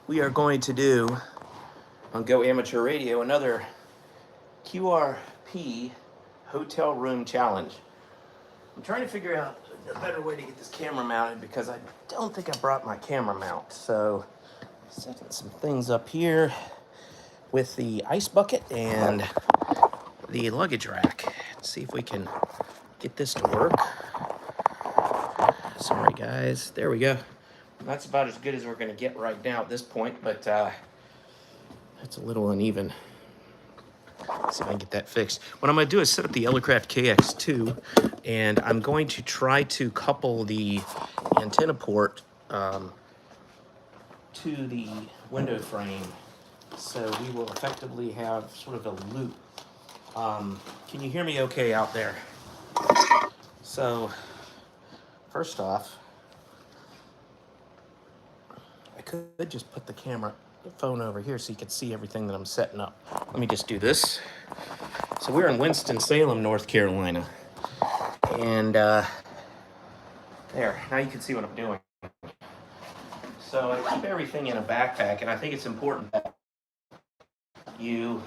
we are going to do on Go Amateur Radio another QRP hotel room challenge. I'm trying to figure out a better way to get this camera mounted because I don't think I brought my camera mount. So setting some things up here with the ice bucket and the luggage rack. Let's see if we can get this to work. Sorry guys, there we go. That's about as good as we're going to get right now at this point, but it's a little uneven. Let's see if I can get that fixed. What I'm going to do is set up the Elecraft KX2, and I'm going to try to couple the antenna port to the window frame, so we will effectively have sort of a loop. Can you hear me okay out there? So, first off, I could just put the phone over here so you can see everything that I'm setting up. Let me just do this. So we're in Winston-Salem, North Carolina. And there, now you can see what I'm doing. So I keep everything in a backpack, and I think it's important that you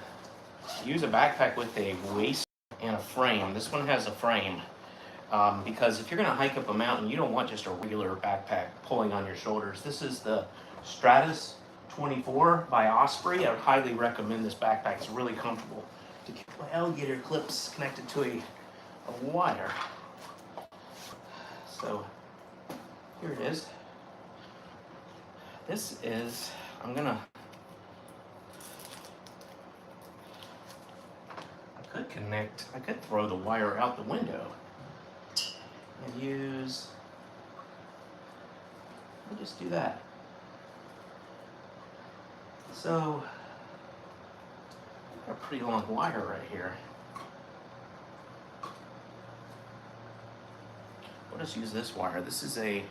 use a backpack with a waist and a frame. This one has a frame. Because if you're going to hike up a mountain, you don't want just a regular backpack pulling on your shoulders. This is the Stratus 24 by Osprey. I would highly recommend this backpack. It's really comfortable. To keep my alligator clips connected to a wire. So here it is. This is, I could throw the wire out the window and we'll just do that. So, a pretty long wire right here. We'll just use this wire. This is a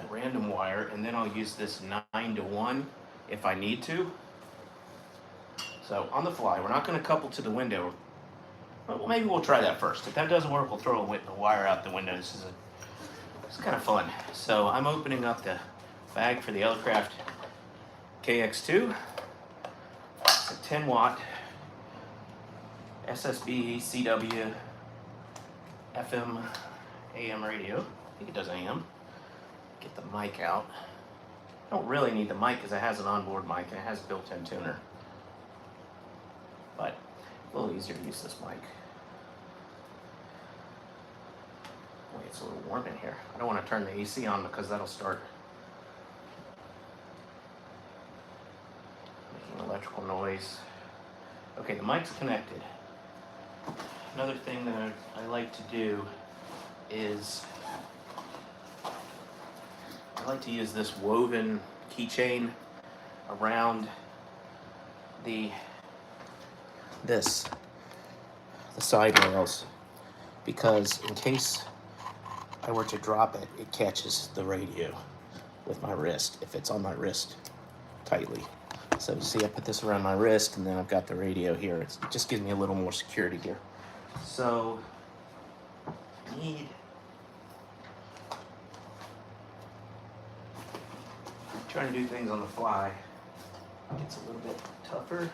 random wire, and then I'll use this 9-to-1 if I need to. So, on the fly, we're not going to couple to the window. Well, maybe we'll try that first. If that doesn't work, we'll throw a wire out the window. It's kind of fun. So I'm opening up the bag for the Elecraft KX2. It's a 10-watt SSB CW FM AM radio. I think it does AM. Get the mic out. Don't really need the mic because it has an onboard mic and it has a built-in tuner. But a little easier to use this mic. Boy, it's a little warm in here. I don't want to turn the AC on because that'll start making electrical noise. Okay, the mic's connected. Another thing that I like to do is I like to use this woven keychain around the side rails, because in case I were to drop it, it catches the radio with my wrist, if it's on my wrist tightly. So you see I put this around my wrist and then I've got the radio here. It just gives me a little more security here. So I'm trying to do things on the fly. It gets a little bit tougher.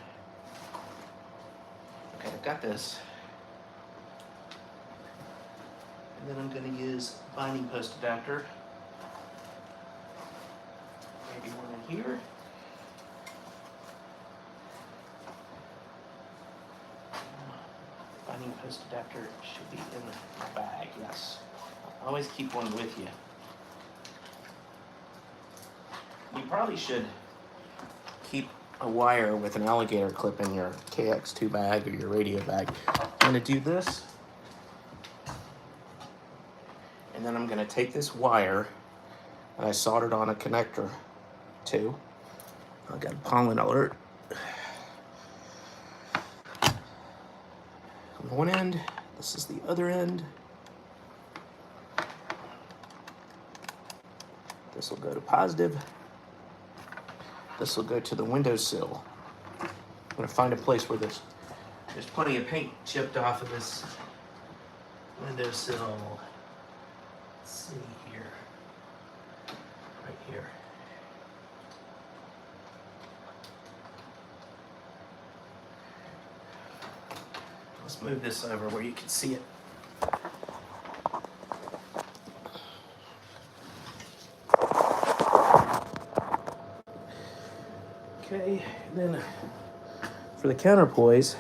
Okay, I've got this. And then I'm going to use binding post adapter. Maybe one in here. Binding post adapter should be in the bag, yes. Always keep one with you. You probably should keep a wire with an alligator clip in your KX2 bag or your radio bag. I'm going to do this. And then I'm going to take this wire and I soldered on a connector too. I got a pollen alert. On one end, this is the other end. This will go to positive. This will go to the windowsill. I'm going to find a place where there's plenty of paint chipped off of this windowsill. Let's see here. Right here. move this over where you can see it. Okay, and then for the counterpoise,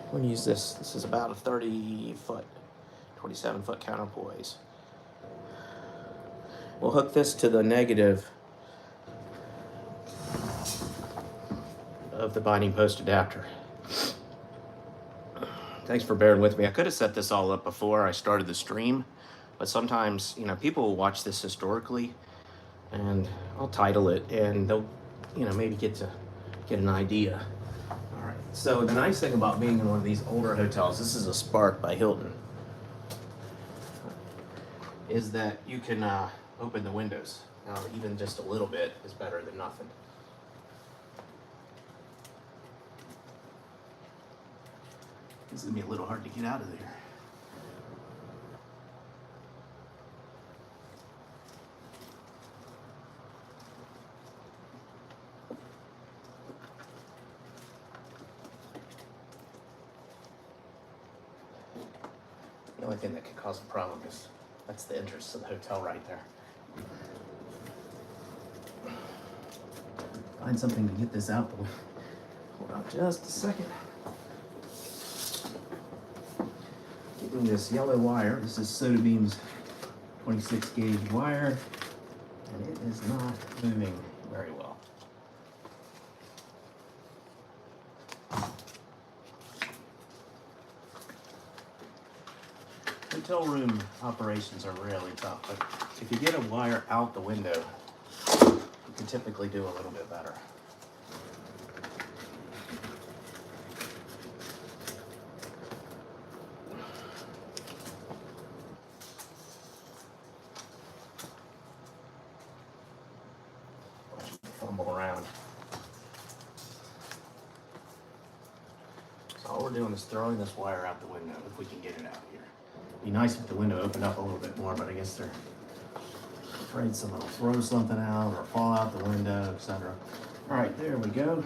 I'm going to use this. This is about a 30-foot, 27-foot counterpoise. We'll hook this to the negative of the binding post adapter. Thanks for bearing with me. I could have set this all up before I started the stream, but sometimes, people will watch this historically, and I'll title it, and they'll, maybe get an idea. All right. So the nice thing about being in one of these older hotels, this is a Spark by Hilton, is that you can open the windows. Now, even just a little bit is better than nothing. This is gonna be a little hard to get out of there. The only thing that could cause a problem is that's the entrance to the hotel right there. Find something to get this out. Hold on just a second. Getting this yellow wire. This is Soda Beam's 26 gauge wire, and it is not moving very well. Hotel room operations are really tough, but if you get a wire out the window, you can typically do a little bit better. Watch me fumble around. So all we're doing is throwing this wire out the window if we can get it out here. Be nice if the window opened up a little bit more, but I guess they're afraid someone will throw something out or fall out the window, etc. All right, there we go.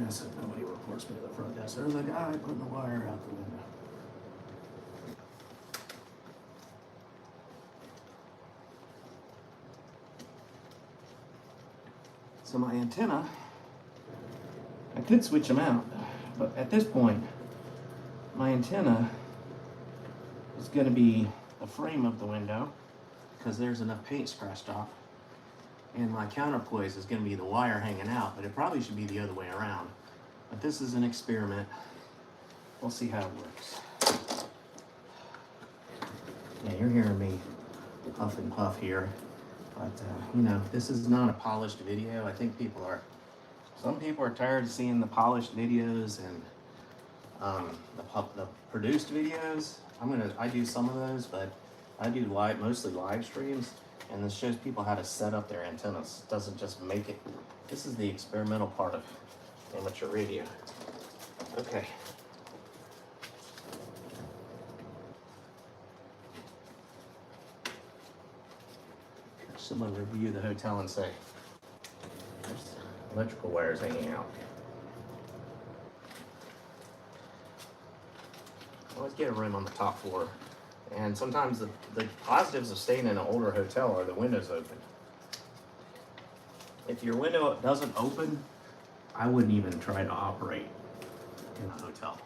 Yes, if nobody reports me to the front desk. There's a guy putting the wire out the window. So my antenna, I could switch them out, but at this point, my antenna is going to be the frame of the window because there's enough paint scratched off, and my counterpoise is going to be the wire hanging out, but it probably should be the other way around. But this is an experiment. We'll see how it works. Yeah, you're hearing me huff and puff here, but this is not a polished video. I think some people are tired of seeing the polished videos and the produced videos. I do some of those, but I do mostly live streams, and this shows people how to set up their antennas. It doesn't just make it. This is the experimental part of amateur radio. Okay. Someone review the hotel and say, there's electrical wires hanging out. Always get a room on the top floor. And sometimes the positives of staying in an older hotel are the windows open. If your window doesn't open, I wouldn't even try to operate in a hotel.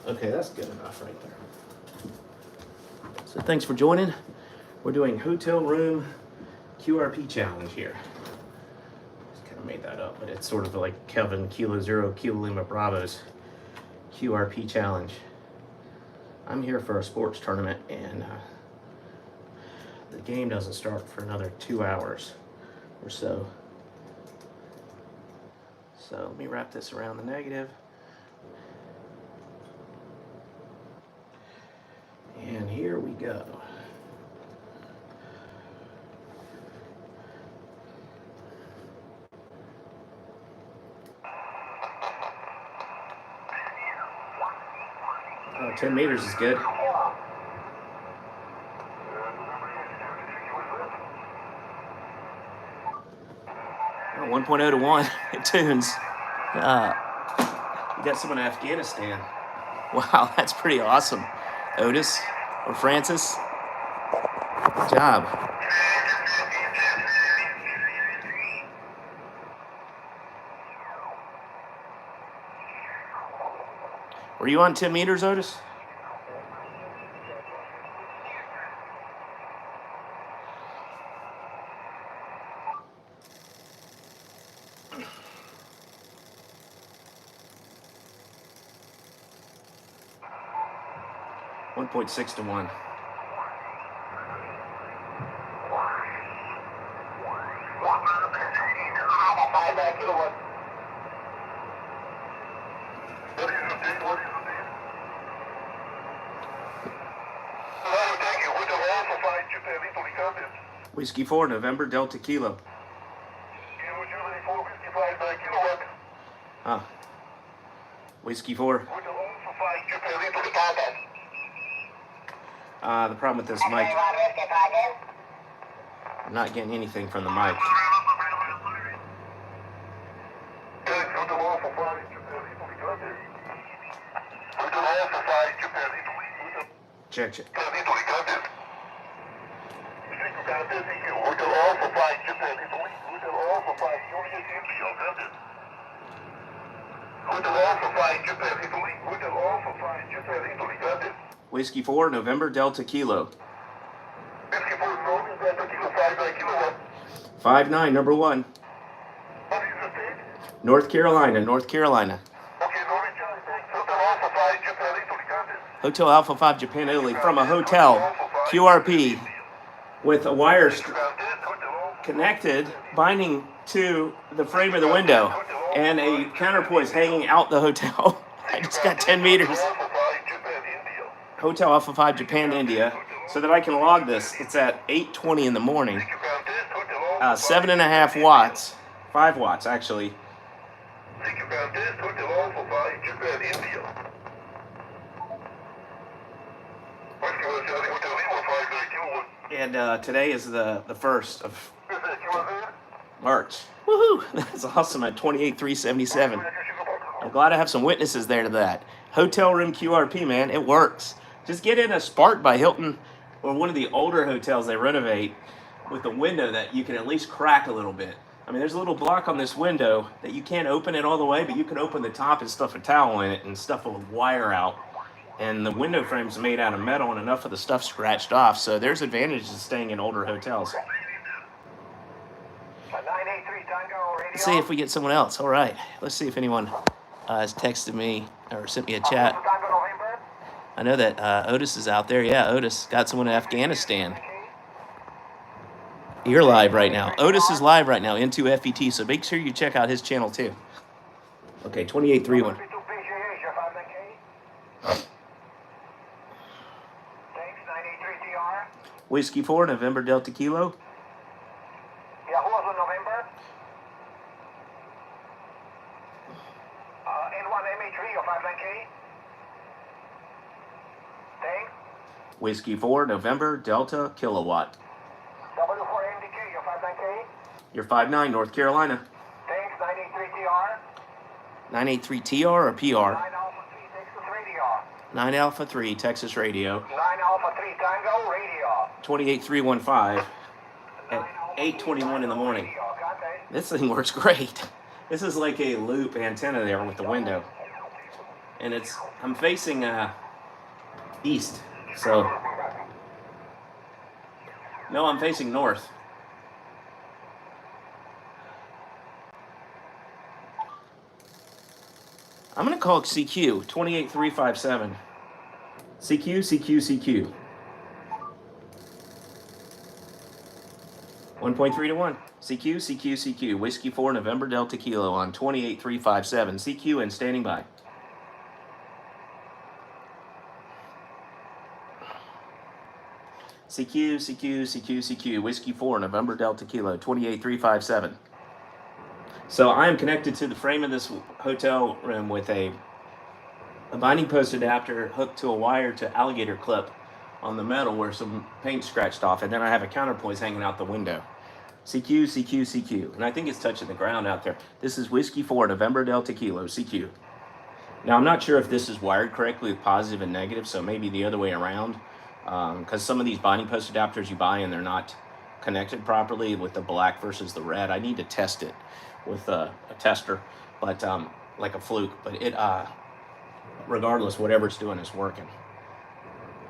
Okay, that's good enough right there. So thanks for joining. We're doing hotel room QRP challenge here. Just kind of made that up, but it's sort of like Kelvin Kilo Zero Kilo Lima Bravo's QRP challenge. I'm here for a sports tournament, and the game doesn't start for another 2 hours or so. So let me wrap this around the negative. And here we go. Oh, 10 meters is good. 1.0 to 1, it tunes. You got someone in Afghanistan. Wow, that's pretty awesome. Otis or Francis, good job. Were you on 10 meters, Otis? .6 to 1. Whiskey 4, November, Delta Kilo. Ah. Whiskey 4. The problem with this mic, I'm not getting anything from the mic. Check. Whiskey 4, November, Delta Kilo. 5-9, number 1. North Carolina. Hotel Alpha 5, Japan, Italy. From a hotel, QRP, with a wire connected, binding to the frame of the window, and a counterpoise hanging out the hotel. I just got 10 meters. Hotel Alpha 5, Japan, India, so that I can log this. It's at 8:20 in the morning. 7.5 watts, 5 watts actually. And today is the 1st of March. Woohoo! That's awesome at 28,377. I'm glad I have some witnesses there to that. Hotel room QRP, man, it works. Just get in a Spark by Hilton or one of the older hotels they renovate with a window that you can at least crack a little bit. I mean, there's a little block on this window that you can't open it all the way, but you can open the top and stuff a towel in it and stuff a wire out. And the window frame's made out of metal and enough of the stuff scratched off, so there's advantages to staying in older hotels. Let's see if we get someone else. All right, let's see if anyone has texted me or sent me a chat. I know that Otis is out there. Yeah, Otis got someone in Afghanistan. You're live right now. Otis is live right now into FET, so make sure you check out his channel too. Okay, 2831. Whiskey 4, November, Delta Kilo. Yeah, who was on November? N1 MA3 of 59K. Thanks. Whiskey 4, November, Delta Kilowatt. W4MDK of 59K. You're 5-9, North Carolina. Thanks, 983TR. 983TR or PR? 9 Alpha 3 Texas Radio. 9 Alpha 3 Texas Radio. 9 Alpha 3 Tango Radio. 28315 at 8:21 in the morning. This thing works great. This is like a loop antenna there with the window, and I'm facing east, so no, I'm facing north. I'm gonna call CQ 28357. CQ. 1.3 to 1. CQ. Whiskey 4, November, Delta Kilo on 28357. CQ and standing by. CQ. Whiskey 4, November, Delta Kilo, 28357. So I am connected to the frame of this hotel room with a binding post adapter hooked to a wire to alligator clip on the metal where some paint scratched off, and then I have a counterpoise hanging out the window. CQ, CQ, CQ. And I think it's touching the ground out there. This is Whiskey 4, November Delta Kilo, CQ. Now, I'm not sure if this is wired correctly with positive and negative, so maybe the other way around. Because some of these binding post adapters you buy and they're not connected properly with the black versus the red. I need to test it with a tester, but like a fluke. But it, regardless, whatever it's doing is working.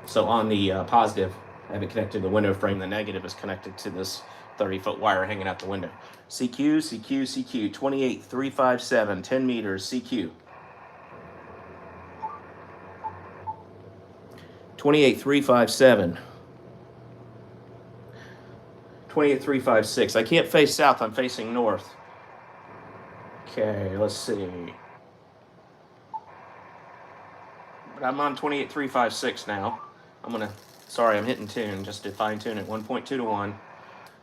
So on the positive, I have it connected to the window frame. The negative is connected to this 30-foot wire hanging out the window. CQ, CQ, CQ, 28357, 10 meters, CQ. 28357. 28356. I can't face south, I'm facing north. Okay, let's see. But I'm on 28356 now. Sorry, I'm hitting tune just to fine tune it. 1.2 to 1.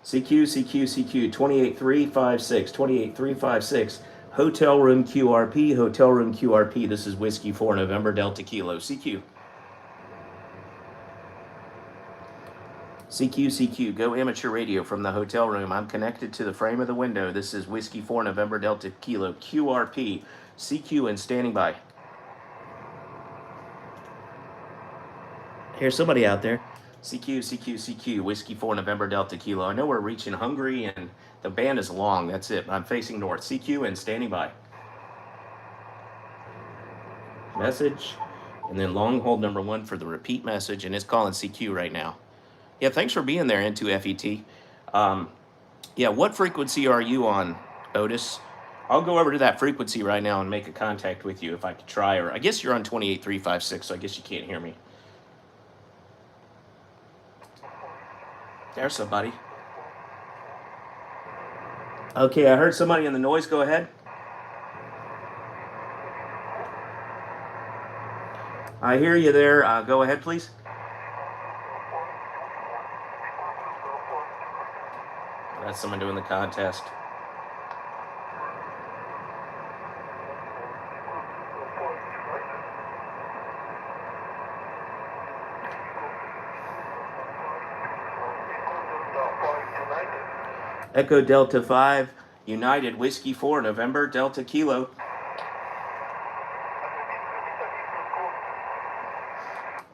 CQ, CQ, CQ, 28356, 28356. Hotel room QRP, hotel room QRP. This is Whiskey 4, November Delta Kilo, CQ. CQ, CQ, go amateur radio from the hotel room. I'm connected to the frame of the window. This is Whiskey 4, November Delta Kilo, QRP. CQ and standing by. Here's somebody out there. CQ, CQ, CQ, Whiskey 4, November Delta Kilo. I know we're reaching Hungary and the band is long. That's it. I'm facing north. CQ and standing by. Message. And then long hold number 1 for the repeat message. And it's calling CQ right now. Yeah, thanks for being there, N2FET. Yeah, what frequency are you on, Otis? I'll go over to that frequency right now and make a contact with you if I could try. Or I guess you're on 28356, so I guess you can't hear me. There's somebody. Okay, I heard somebody in the noise. Go ahead. I hear you there. Go ahead, please. That's someone doing the contest. Echo Delta 5, United Whiskey 4, November Delta Kilo.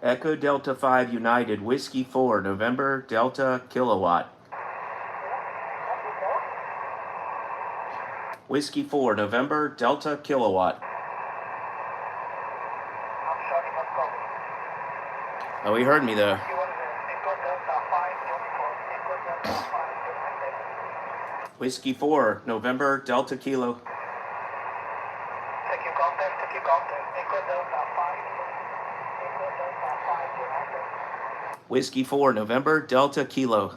Echo Delta 5, United Whiskey 4, November Delta Kilowatt. Whiskey 4, November Delta Kilowatt. Oh, he heard me though. Whiskey 4, November Delta Kilo. Whiskey 4, November Delta Kilo.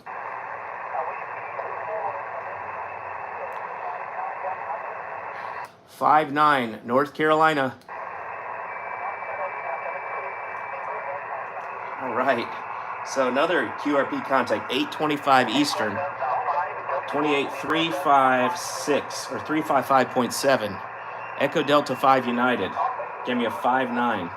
Five 9, North Carolina. All right. So another QRP contact, 8:25 Eastern, 28356 or 355.7. Echo Delta 5 United. Give me a 5-9.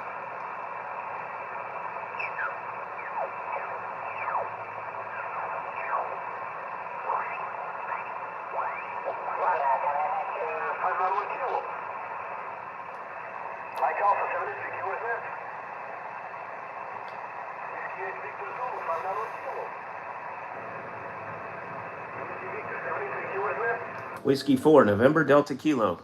Whiskey 4, November Delta Kilo.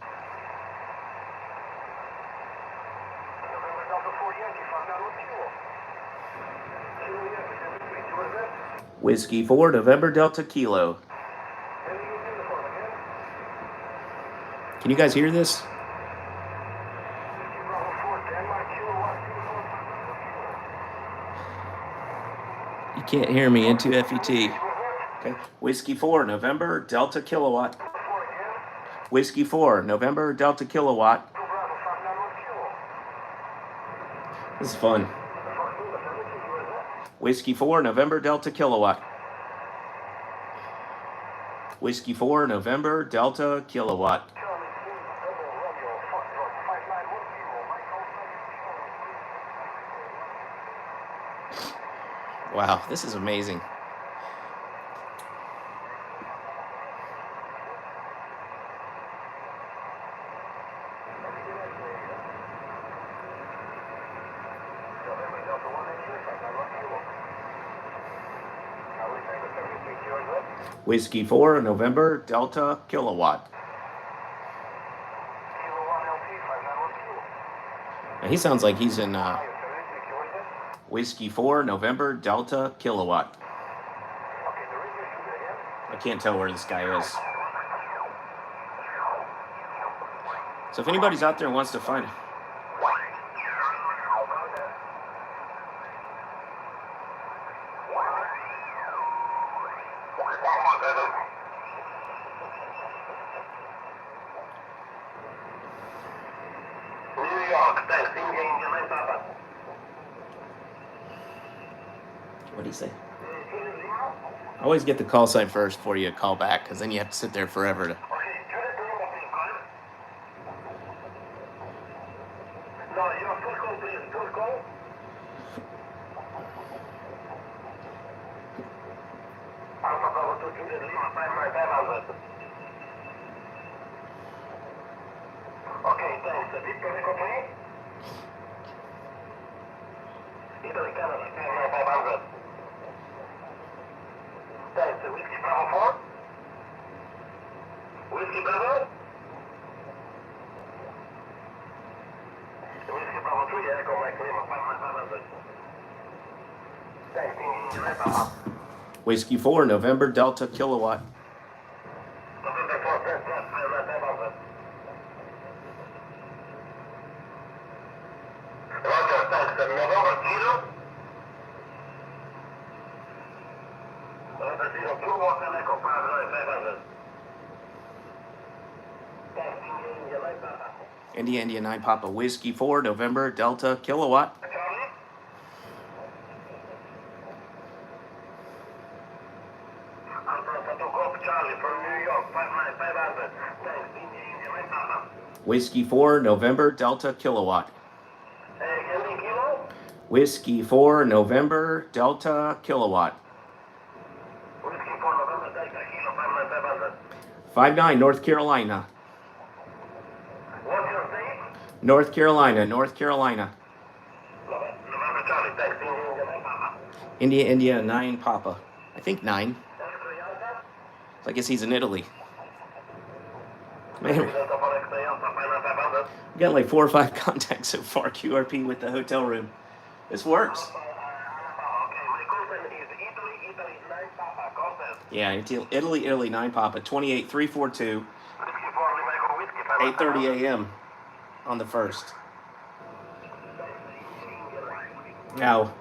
Whiskey 4, November Delta Kilo. Can you guys hear this? You can't hear me, N2FET. Okay. Whiskey 4, November Delta Kilowatt. Whiskey 4, November Delta Kilowatt. This is fun. Whiskey 4, November Delta Kilowatt. Whiskey 4, November Delta Kilowatt. Wow, this is amazing. Whiskey 4, November, Delta, Kilowatt. Kilo 1 LP 592. Now, he sounds like he's in Hi, terrific. Yours is? Whiskey 4, November, Delta, Kilowatt. Okay, terrific. Shoot it again. I can't tell where this guy is. So if anybody's out there and wants to find him. New York, thanks. India, India, Papa. What do you say? I always get the call sign first before you call back, because then you have to sit there forever to. Okay, shoot it to number, please, Colin. No, your full call, please. Full call. Alpha Bravo 2, Juliet Lima, 59500. Okay, thanks. Victor Echo 3. Italy, Canada, 59500. Thanks. Whiskey Bravo 4. Whiskey Bravo. Whiskey Bravo 2, Echo Mike Lima, 59500. Thanks. India, Papa. Whiskey 4, November, Delta, Kilowatt. November 4, 59500. Roger, thanks. November 0. November 0, 2, Water Echo, 59500. Thanks. India, Papa. India, India 9, Papa. Whiskey 4, November, Delta, Kilowatt. Charlie? Alpha to Golf Charlie from New York, 59500. Thanks, India, Papa. Whiskey 4, November, Delta, Kilowatt. Ending kilo? Whiskey 4, November, Delta, Kilowatt. Whiskey for November, Delta, kilo, 59500. 59, North Carolina. What's your state? North Carolina, North Carolina. November, Charlie, thanks, India, Papa. India, India 9, Papa. I think 9. X-ray Alpha? So I guess he's in Italy. Man, Delta for X-ray Alpha, 59500. we got like 4 or 5 contacts so far, QRP with the hotel room. This works. Okay, my call sign is Italy, 9 Papa, call sign. Yeah, Italy 9, Papa. 28, 342, Whiskey for Lima Echo Whiskey, 8:30 a.m. on the 1st. Now,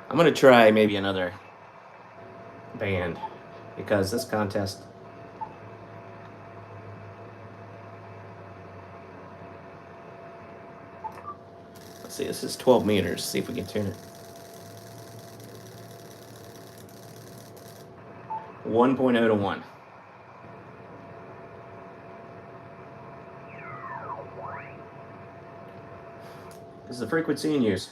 I'm going to try maybe another band because this contest. Let's see, this is 12 meters. See if we can tune it. 1.0 to 1. This is the frequency in use.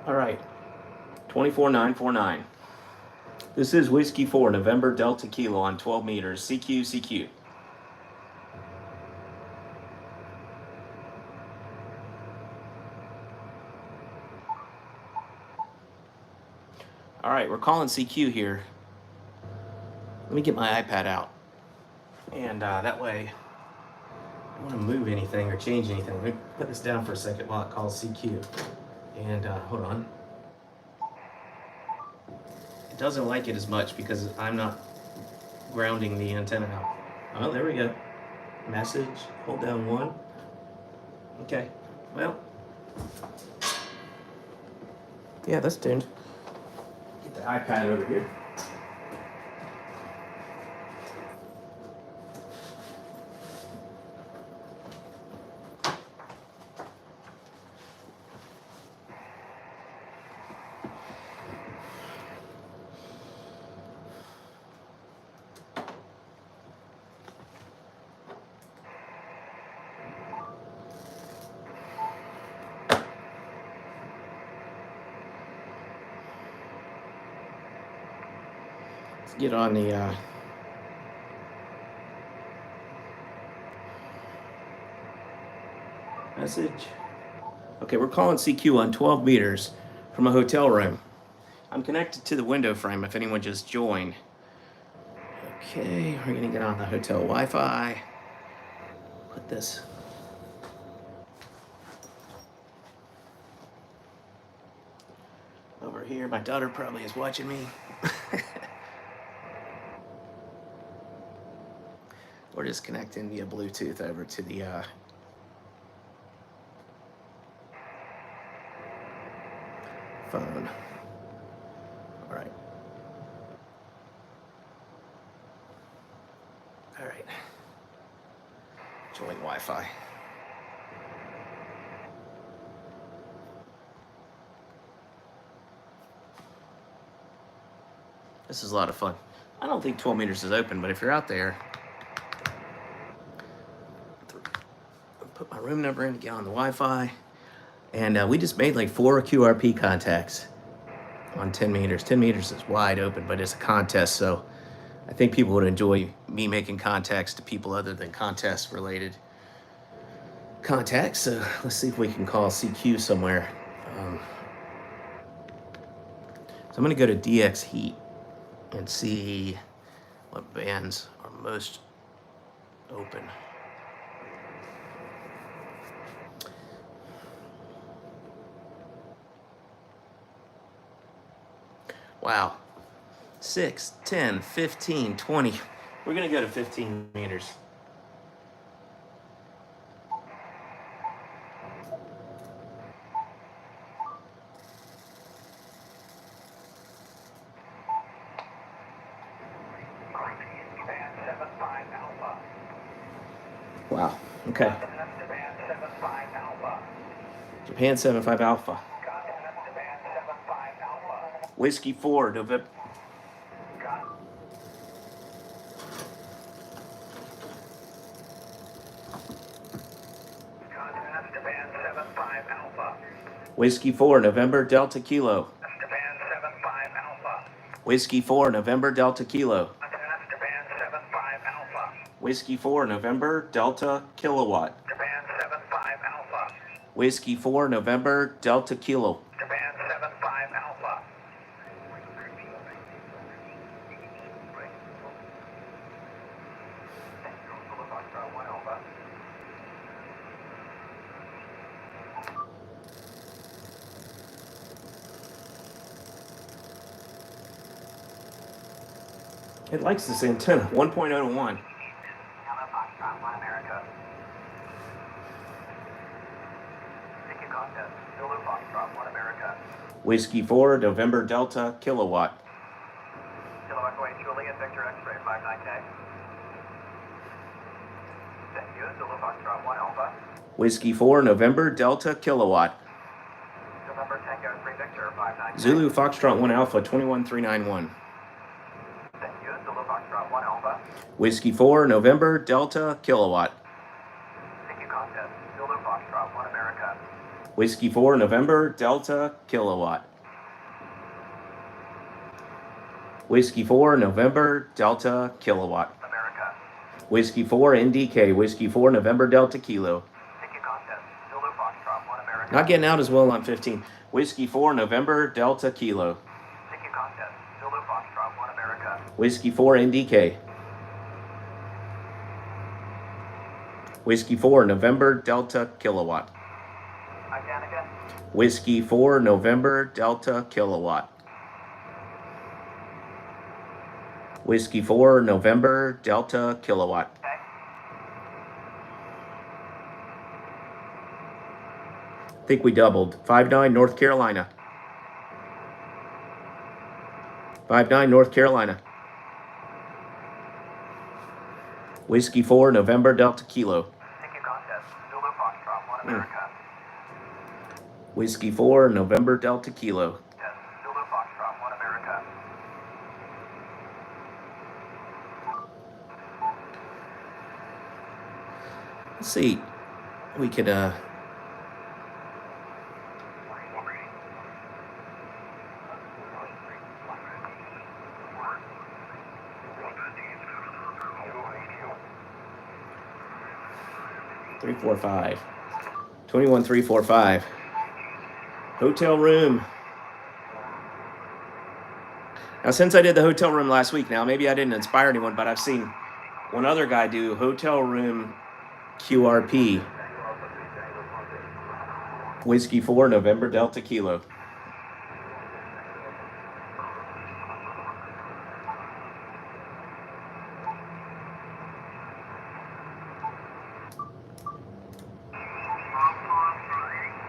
All right, 24949. This is Whiskey 4, November, Delta, Kilo on 12 meters. CQ, CQ. All right, we're calling CQ here. Let me get my iPad out. And that way, I don't want to move anything or change anything. Let me put this down for a second while it calls CQ. And hold on. It doesn't like it as much because I'm not grounding the antenna out. Oh, there we go. Message, hold down 1. Okay, well. Yeah, that's tuned. Get the iPad over here. Let's get on the Message. Okay, we're calling CQ on 12 meters from a hotel room. I'm connected to the window frame if anyone just joined. Okay, we're gonna get on the hotel Wi-Fi. Put this. Over here, my daughter probably is watching me. We're just connecting via Bluetooth over to the phone. All right. All right. Join Wi-Fi. This is a lot of fun. I don't think 12 meters is open, but if you're out there, put my room number in to get on the Wi-Fi. And we just made like 4 QRP contacts on 10 meters. 10 meters is wide open, but it's a contest, so I think people would enjoy me making contacts to people other than contest-related contacts. So let's see if we can call CQ somewhere. So I'm going to go to DX Heat and see what bands are most open. Wow. 6, 10, 15, 20. We're going to go to 15 meters. Wow. Okay. Japan 75 Alpha. Whiskey 4, November. Whiskey 4, November Delta Kilo. Whiskey 4, November Delta Kilo. Whiskey 4, November Delta Kilowatt. Whiskey 4, November Delta Kilo. It likes this antenna. 1.0 to 1. Whiskey 4, November Delta Kilowatt. Kilowatt Kuwait Juliet Victor X-ray 59K. Thank you. Zulu Foxtrot 1 Alpha. Whiskey 4, November Delta Kilowatt. November Tango 3 Victor 59K. Zulu Foxtrot 1 Alpha 21391. Thank you. Zulu Foxtrot 1 Alpha. Whiskey 4, November Delta Kilowatt. Thank you. Contest. Zulu Foxtrot 1 America. Whiskey 4, November Delta Kilowatt. Whiskey 4, November Delta Kilowatt. America. Whiskey 4, NDK. Whiskey 4, November Delta Kilo. Thank you. Contest. Zulu Foxtrot 1 America. Not getting out as well on 15. Whiskey 4, November Delta Kilo. Thank you. Contest. Zulu Foxtrot 1 America. Whiskey 4, NDK. Whiskey 4, November Delta Kilowatt. Again. Whiskey 4, November Delta Kilowatt. Whiskey 4, November Delta Kilowatt. Okay. I think we doubled. 59 North Carolina. 59 North Carolina. Whiskey 4, November Delta Kilo. Thank you. Contest. Zulu Foxtrot 1 America. Whiskey 4, November Delta Kilo. Yes. Zulu Foxtrot 1 America. Let's see. We could 3, 4, 5. 21345. Hotel room. Now, since I did the hotel room last week, now maybe I didn't inspire anyone, but I've seen one other guy do hotel room QRP. Whiskey 4, November Delta Kilo.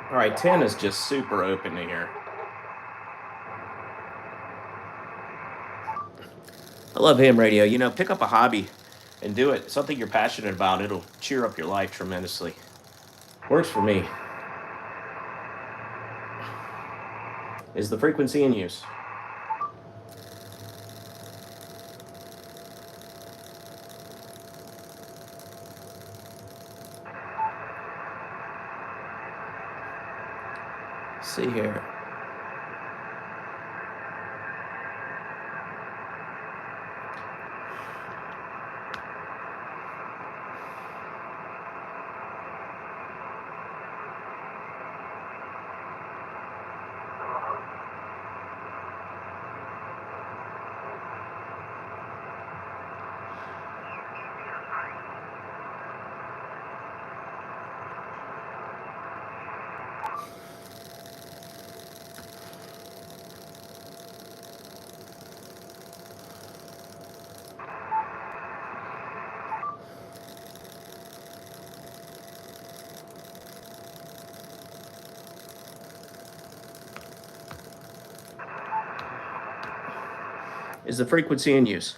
All right, 10 is just super open to here. I love ham radio. You know, pick up a hobby and do it. Something you're passionate about. It'll cheer up your life tremendously. Works for me. Is the frequency in use? See here. Is the frequency in use?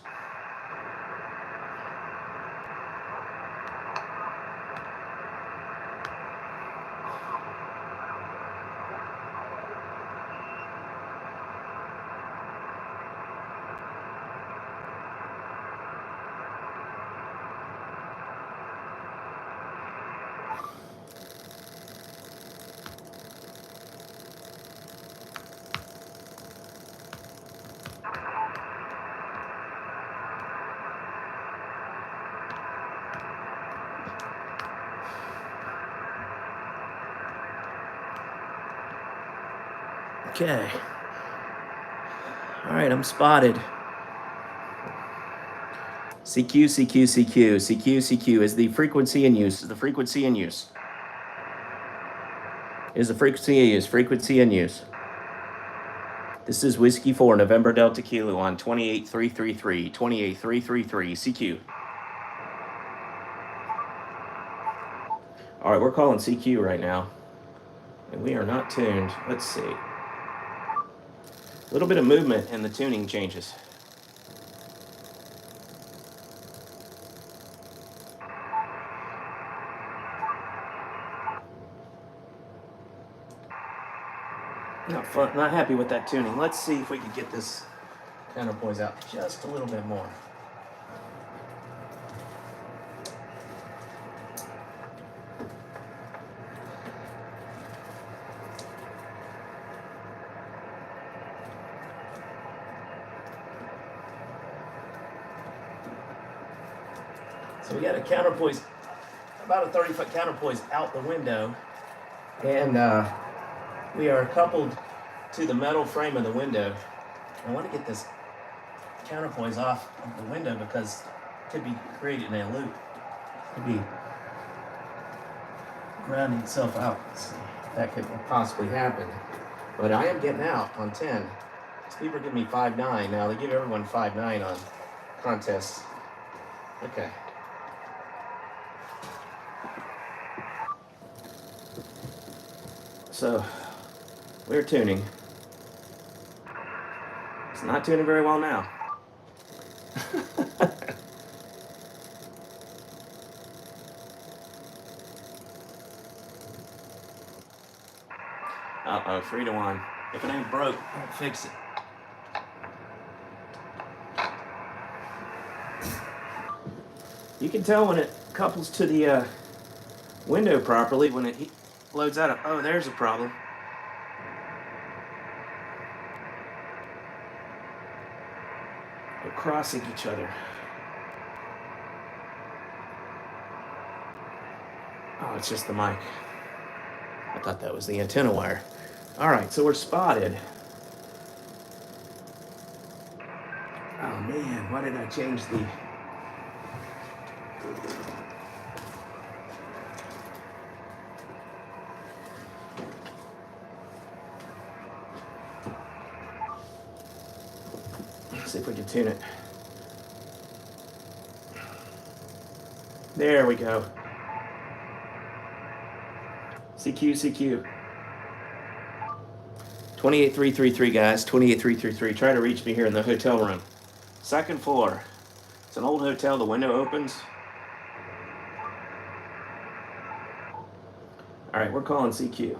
Okay. All right, I'm spotted. CQ, CQ, CQ, CQ, CQ. Is the frequency in use? Is the frequency in use? Is the frequency in use? Frequency in use. This is Whiskey 4, November Delta Kilo on 28333. 28333, CQ. All right, we're calling CQ right now. And we are not tuned. Let's see. A little bit of movement and the tuning changes. Not fun, not happy with that tuning. Let's see if we can get this counterpoise out just a little bit more. So we got a counterpoise, about a 30-foot counterpoise out the window, and we are coupled to the metal frame of the window. I want to get this counterpoise off of the window because it could be creating a loop. It could be grounding itself out. So that could possibly happen. But I am getting out on 10. These people are giving me 5.9 now. They give everyone 5.9 on contests. Okay. So we're tuning. It's not tuning very well now. Uh-oh, 3 to 1. If it ain't broke, don't fix it. You can tell when it couples to the window properly when it loads out. Oh, there's a problem. They're crossing each other. Oh, it's just the mic. Thought that was the antenna wire. All right, so we're spotted. Oh man, why did I change the... Let's see if we can tune it. There we go. CQ, CQ. 28333, guys. 28333. Try to reach me here in the hotel room. Second floor. It's an old hotel. The window opens. All right, we're calling CQ.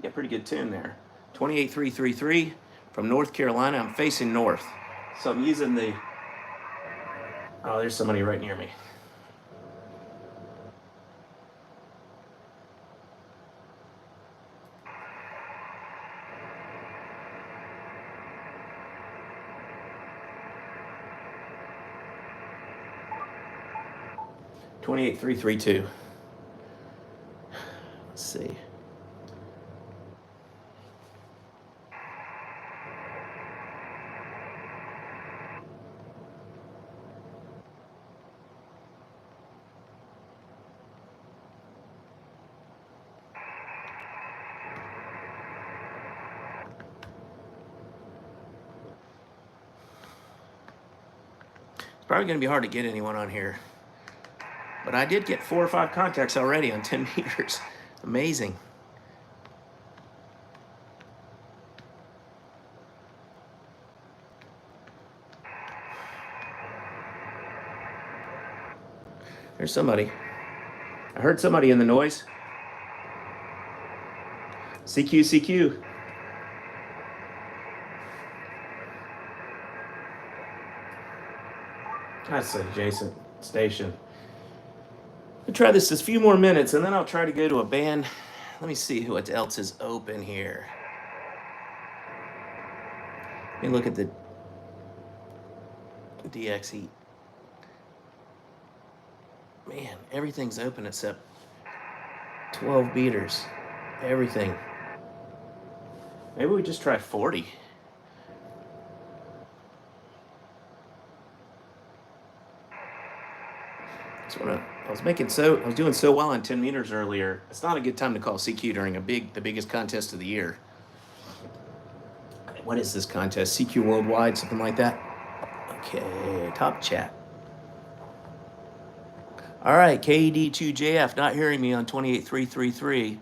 Got pretty good tune there. 28333 from North Carolina. I'm facing north. So I'm using the... Oh, there's somebody right near me. $28,332. Let's see. It's probably going to be hard to get anyone on here. But I did get 4 or 5 contacts already on 10 meters. Amazing. There's somebody. I heard somebody in the noise. CQ, CQ. That's an adjacent station. I'll try this a few more minutes, and then I'll try to go to a band. Let me see what else is open here. Let me look at the DX heat. Man, everything's open except 12 beaters. Everything. Maybe we just try 40. I was doing so well on 10 meters earlier. It's not a good time to call CQ during the biggest contest of the year. What is this contest? CQ Worldwide, something like that? Okay, top chat. All right, KD2JF, not hearing me on 28333.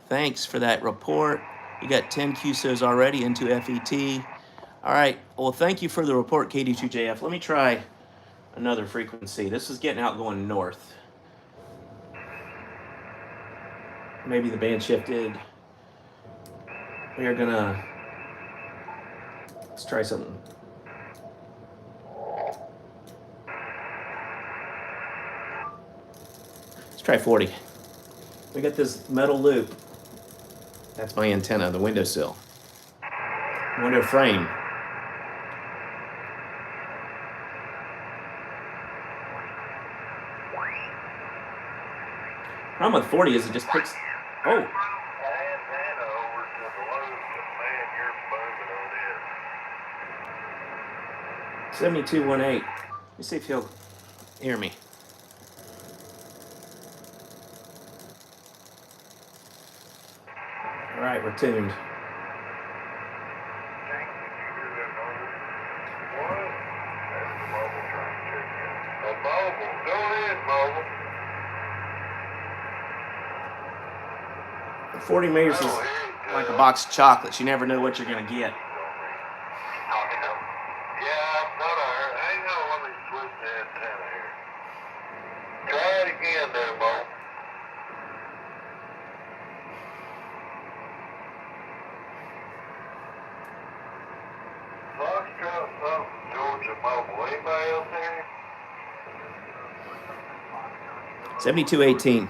Thanks for that report. You got 10 QSOs already into FET. All right, well, thank you for the report, KD2JF. Let me try another frequency. This is getting out going north. Maybe the band shifted. We are gonna... Let's try something. Let's try 40. We got this metal loop. That's my antenna, the windowsill. Window frame. Problem with 40 is it just picks... Oh! 7218. Let me see if he'll hear me. All right, we're tuned. Go ahead, mobile. 40 meters is like a box of chocolates. You never know what you're going to get. Hang on, let me switch the antenna here. Try it again there, Mo. Foxtrot something, Georgia Mobile. Anybody else here? 7218.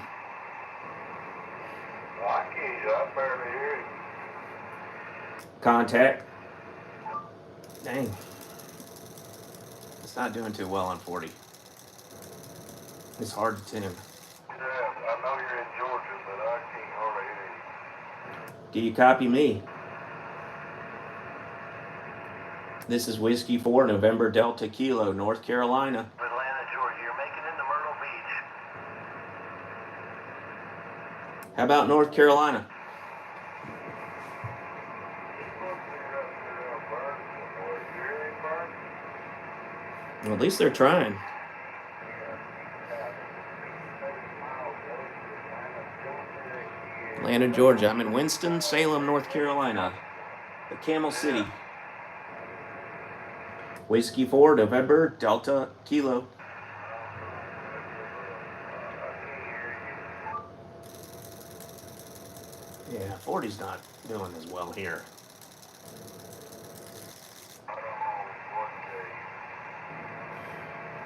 I barely hear it. Contact. Dang. It's not doing too well on 40. It's hard to tune. Yeah, I know you're in Georgia, but I can't Do you copy me? This is Whiskey 4, November Delta Kilo, North Carolina. Atlanta, Georgia. You're making it to Myrtle Beach. How about North Carolina? Well, at least they're trying. Atlanta, Georgia. I'm in Winston-Salem, North Carolina. The Camel City. Whiskey 4, November Delta Kilo. Yeah, 40's not doing as well here.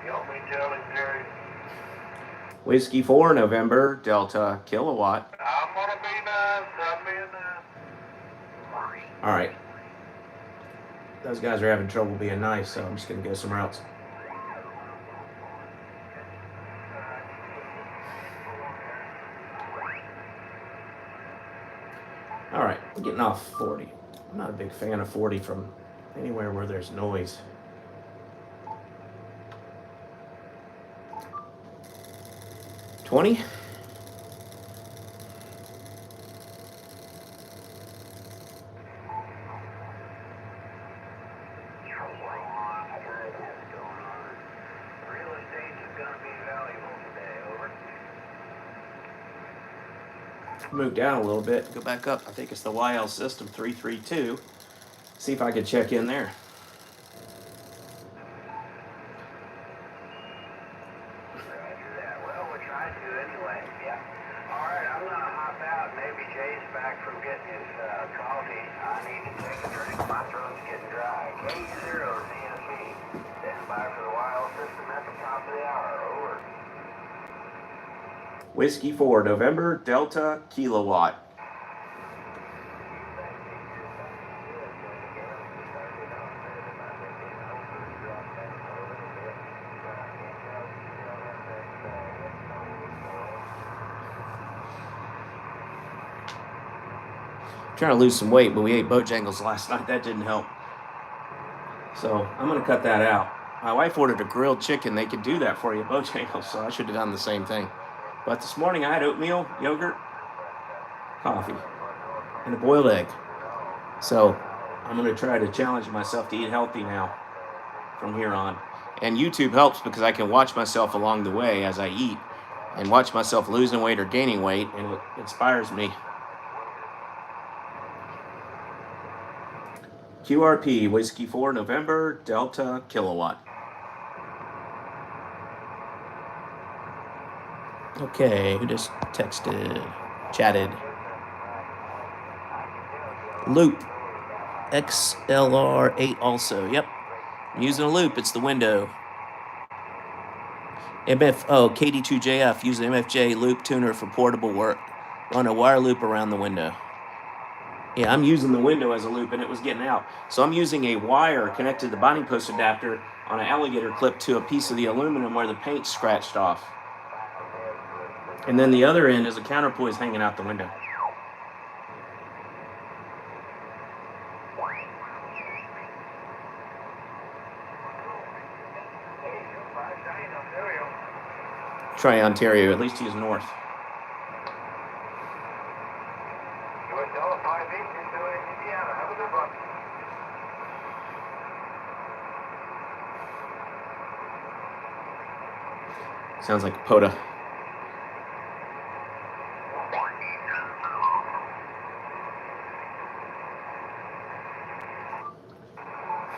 Help me tell it, Jerry. Whiskey 4, November Delta Kilowatt. I'm gonna be nice. I'm being nice. All right. Those guys are having trouble being nice, so I'm just going to go somewhere else. All right, I'm getting off 40. I'm not a big fan of 40 from anywhere where there's noise. $20. Real estate is gonna be valuable today. Over. Move down a little bit, go back up. I think it's the YL system 332. See if I can check in there. Roger that. Well, we're trying to anyway. Yeah. All right, I'm gonna hop out. Maybe Jay's back from getting his coffee. I need to take a drink. My throat's getting dry. K0 CSB. Stand by for the wild system at the top of the hour. Over. Whiskey 4, November Delta Kilowatt. Trying to lose some weight, but we ate Bojangles last night. That didn't help. So I'm going to cut that out. My wife ordered a grilled chicken. They could do that for you, Bojangles, so I should have done the same thing. But this morning I had oatmeal, yogurt, coffee, and a boiled egg. So I'm going to try to challenge myself to eat healthy now from here on. And YouTube helps because I can watch myself along the way as I eat and watch myself losing weight or gaining weight, and it inspires me. QRP, Whiskey 4, November, Delta, Kilowatt. Okay, who just texted, chatted? Loop, XLR8 also, yep. I'm using a loop, it's the window. KD2JF, use the MFJ loop tuner for portable work. Run a wire loop around the window. Yeah, I'm using the window as a loop and it was getting out. So I'm using a wire connected to the binding post adapter on an alligator clip to a piece of the aluminum where the paint's scratched off. And then the other end is a counterpoise hanging out the window. Try Ontario, at least he's north. Have a good one. Sounds like a POTA.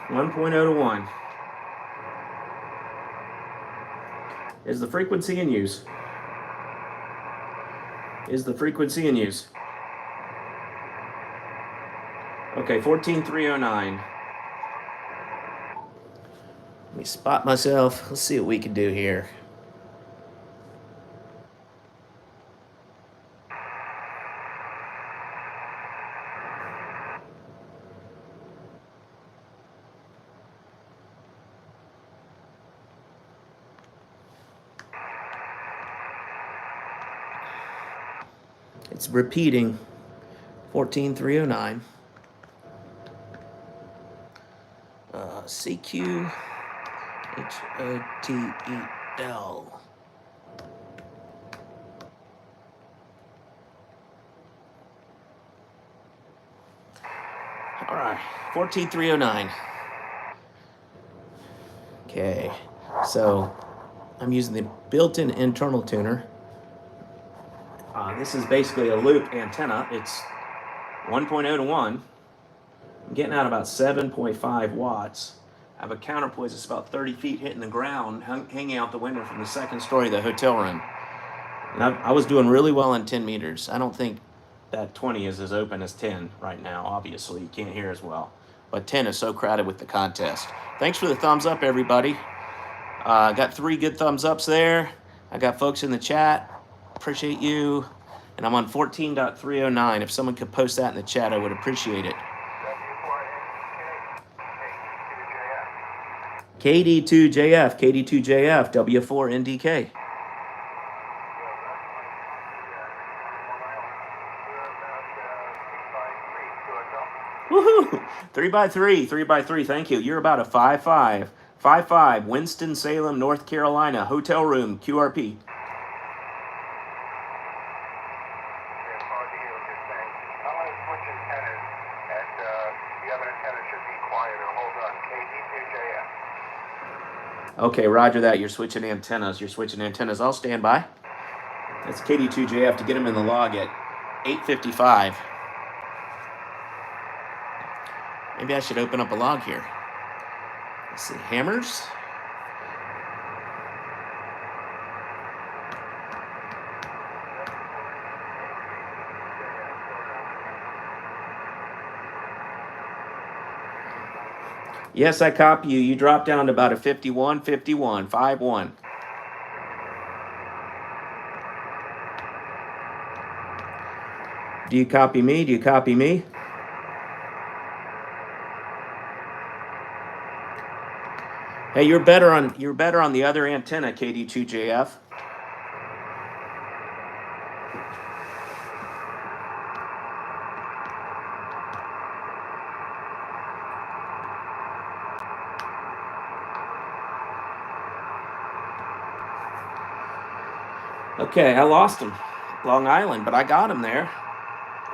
.0 to 1. Is the frequency in use? Is the frequency in use? Okay, 14,309. Let me spot myself. Let's see what we can do here. It's repeating. 14309. CQ HOTEL. All right, 14309. Okay, so I'm using the built-in internal tuner. This is basically a loop antenna. It's 1.0 to 1. I'm getting out about 7.5 watts. I have a counterpoise that's about 30 feet hitting the ground, hanging out the window from the second story of the hotel room. And I was doing really well in 10 meters. I don't think that 20 is as open as 10 right now. Obviously, you can't hear as well. But 10 is so crowded with the contest. Thanks for the thumbs up, everybody. Got 3 good thumbs ups there. I got folks in the chat. Appreciate you. And I'm on 14.309. If someone could post that in the chat, I would appreciate it. KD2JF, KD2JF, W4NDK. Woohoo! 3x3, 3x3, thank you. You're about a 5-5. 5-5, Winston-Salem, North Carolina, hotel room, QRP. Okay, roger that. You're switching antennas. I'll stand by. That's KD2JF to get him in the log at 8:55. Maybe I should open up a log here. Let's see, hammers. Yes, I copy you. You dropped down to about a 51, 5-1. Do you copy me? Hey, you're better on the other antenna, KD2JF. Okay, I lost him. Long Island, but I got him there.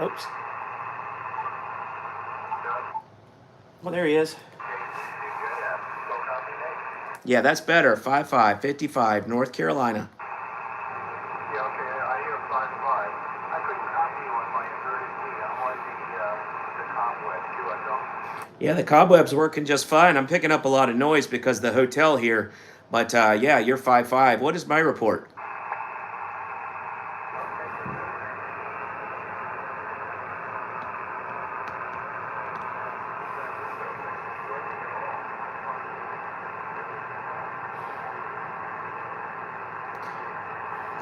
Oops. Well, there he is. Yeah, that's better. 5-5, 55, North Carolina. Yeah, okay, I hear 5-5. I couldn't copy you on my inverted feed. I'm on the cobweb QSL. Yeah, the cobweb's working just fine. I'm picking up a lot of noise because the hotel here. But yeah, you're 5-5. What is my report?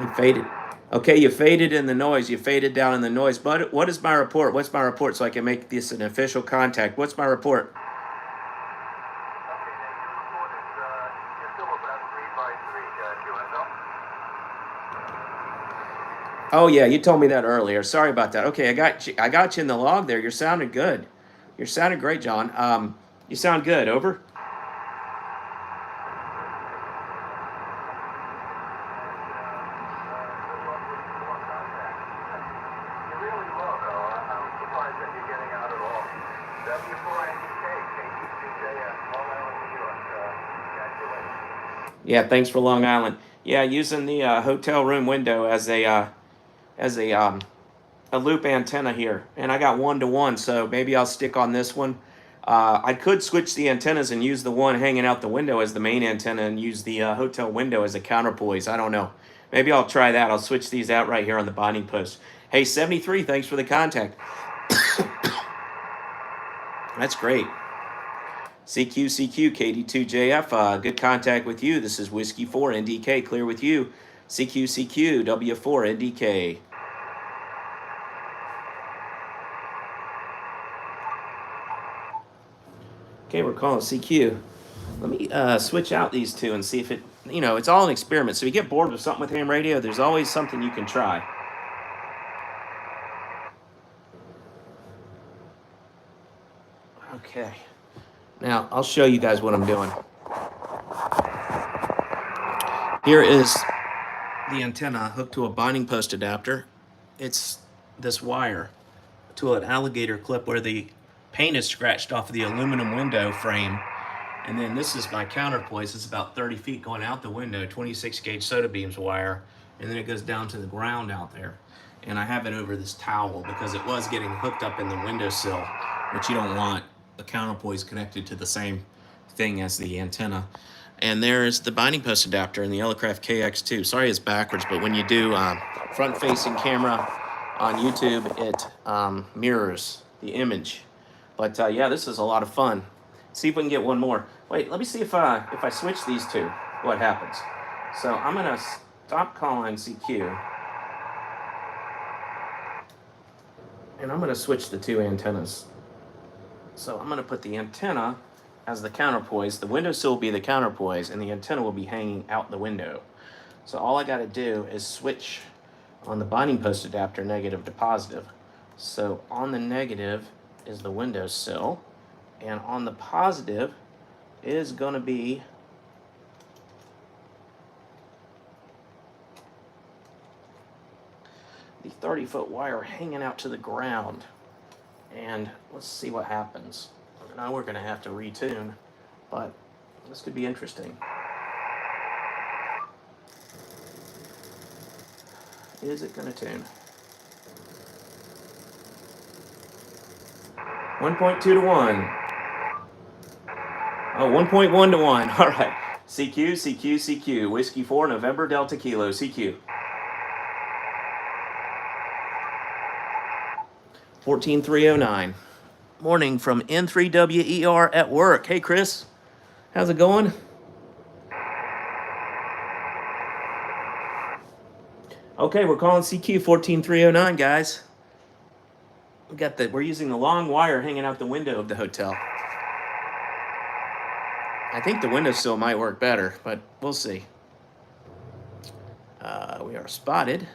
You faded. Okay, you faded in the noise. You faded down in the noise. But what is my report? What's my report so I can make this an official contact? What's my report? Oh yeah, you told me that earlier. Sorry about that. Okay, I got you in the log there. You're sounding good. You're sounding great, John. You sound good. Over. Yeah, thanks for Long Island. Yeah, using the hotel room window as a loop antenna here, and I got 1-to-1, so maybe I'll stick on this one. I could switch the antennas and use the one hanging out the window as the main antenna and use the hotel window as a counterpoise. I don't know. Maybe I'll try that. I'll switch these out right here on the binding post. Hey, 73, thanks for the contact. That's great. CQ, KD2JF, good contact with you. This is Whiskey 4, NDK, clear with you. CQ, W4, NDK. Okay, we're calling CQ. Let me switch out these two and see if it, it's all an experiment. So if you get bored with something with ham radio, there's always something you can try. Okay. Now, I'll show you guys what I'm doing. Here is the antenna hooked to a binding post adapter. It's this wire to an alligator clip where the paint is scratched off of the aluminum window frame. And then this is my counterpoise. It's about 30 feet going out the window, 26 gauge soda beams wire. And then it goes down to the ground out there. And I have it over this towel because it was getting hooked up in the windowsill, which you don't want the counterpoise connected to the same thing as the antenna. And there's the binding post adapter in the Yellowcraft KX2. Sorry it's backwards, but when you do front-facing camera on YouTube, it mirrors the image. But yeah, this is a lot of fun. See if we can get one more. Wait, let me see if I switch these two, what happens. So I'm gonna stop calling CQ. And I'm gonna switch the two antennas. So I'm gonna put the antenna as the counterpoise. The windowsill will be the counterpoise, and the antenna will be hanging out the window. So all I gotta do is switch on the binding post adapter negative to positive. So on the negative is the windowsill, and on the positive is gonna be the 30-foot wire hanging out to the ground. And let's see what happens. Now we're gonna have to retune, but this could be interesting. Is it gonna tune? 1.2 to 1. Oh, 1.1 to 1. All right. CQ, CQ, CQ. Whiskey 4, November, Delta Kilo, CQ. 14309. Morning from N3WER at work. Hey, Chris. How's it going? Okay, we're calling CQ 14309, guys. We're using the long wire hanging out the window of the hotel. I think the windowsill might work better, but we'll see. We are spotted.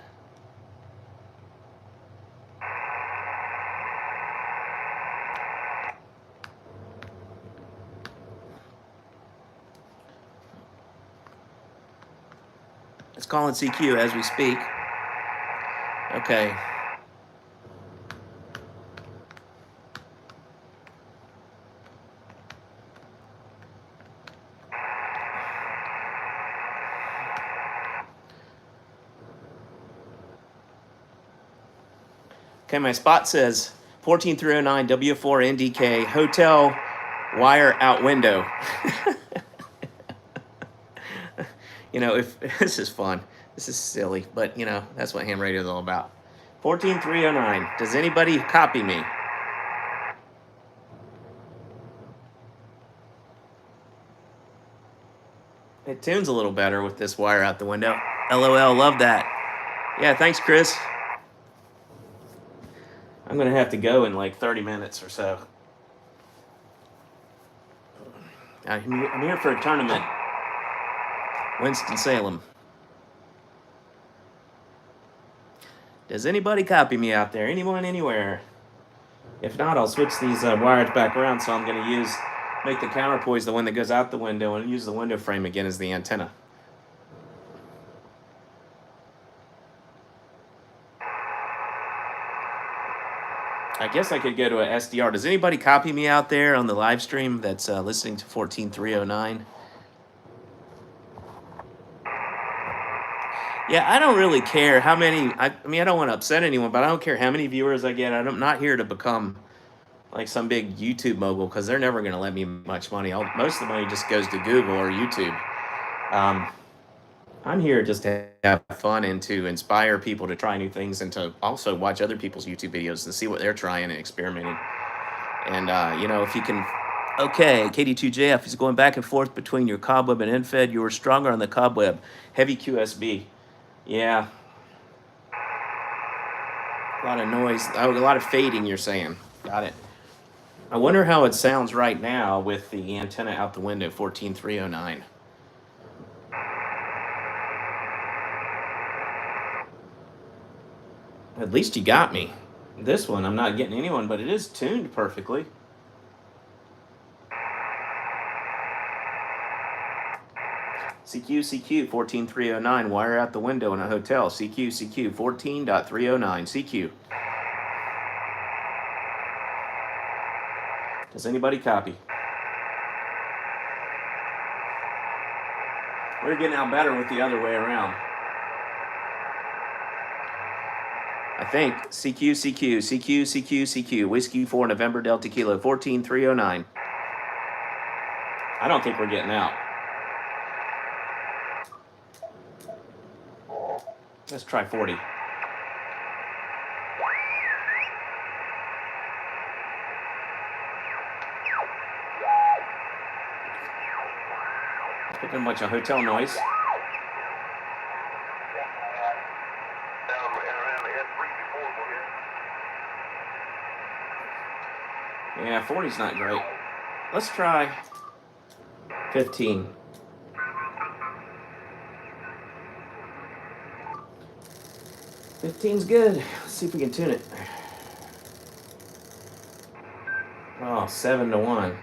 It's calling CQ as we speak. Okay. Okay, my spot says 14309 W4NDK hotel wire out window. You know, if this is fun, this is silly, but you know, that's what ham radio is all about. 14309. Does anybody copy me? It tunes a little better with this wire out the window. LOL, love that. Yeah, thanks, Chris. I'm going to have to go in like 30 minutes or so. I'm here for a tournament. Winston-Salem. Does anybody copy me out there? Anyone, anywhere? If not, I'll switch these wires back around, so I'm going to make the counterpoise the one that goes out the window and use the window frame again as the antenna. I guess I could go to a SDR. Does anybody copy me out there on the live stream that's listening to 14309? Yeah, I don't really care how many. I mean, I don't want to upset anyone, but I don't care how many viewers I get. I'm not here to become like some big YouTube mogul because they're never going to let me much money. Most of the money just goes to Google or YouTube. I'm here just to have fun and to inspire people to try new things and to also watch other people's YouTube videos and see what they're trying and experimenting. And, you know, if you can... Okay, KD2JF is going back and forth between your cobweb and end-fed. You were stronger on the cobweb. Heavy QSB. Yeah. A lot of noise. Oh, a lot of fading, you're saying. Got it. I wonder how it sounds right now with the antenna out the window, 14309. At least you got me. This one, I'm not getting anyone, but it is tuned perfectly. CQ 14309, wire out the window in a hotel. CQ 14.309. CQ. Does anybody copy? We're getting out better with the other way around. I think CQ, Whiskey 4 November Delta Kilo 14309. I don't think we're getting out. Let's try 40. Picking a bunch of hotel noise. Yeah, 40's not great. Let's try 15. 15's good. Let's see if we can tune it. Oh, 7-1.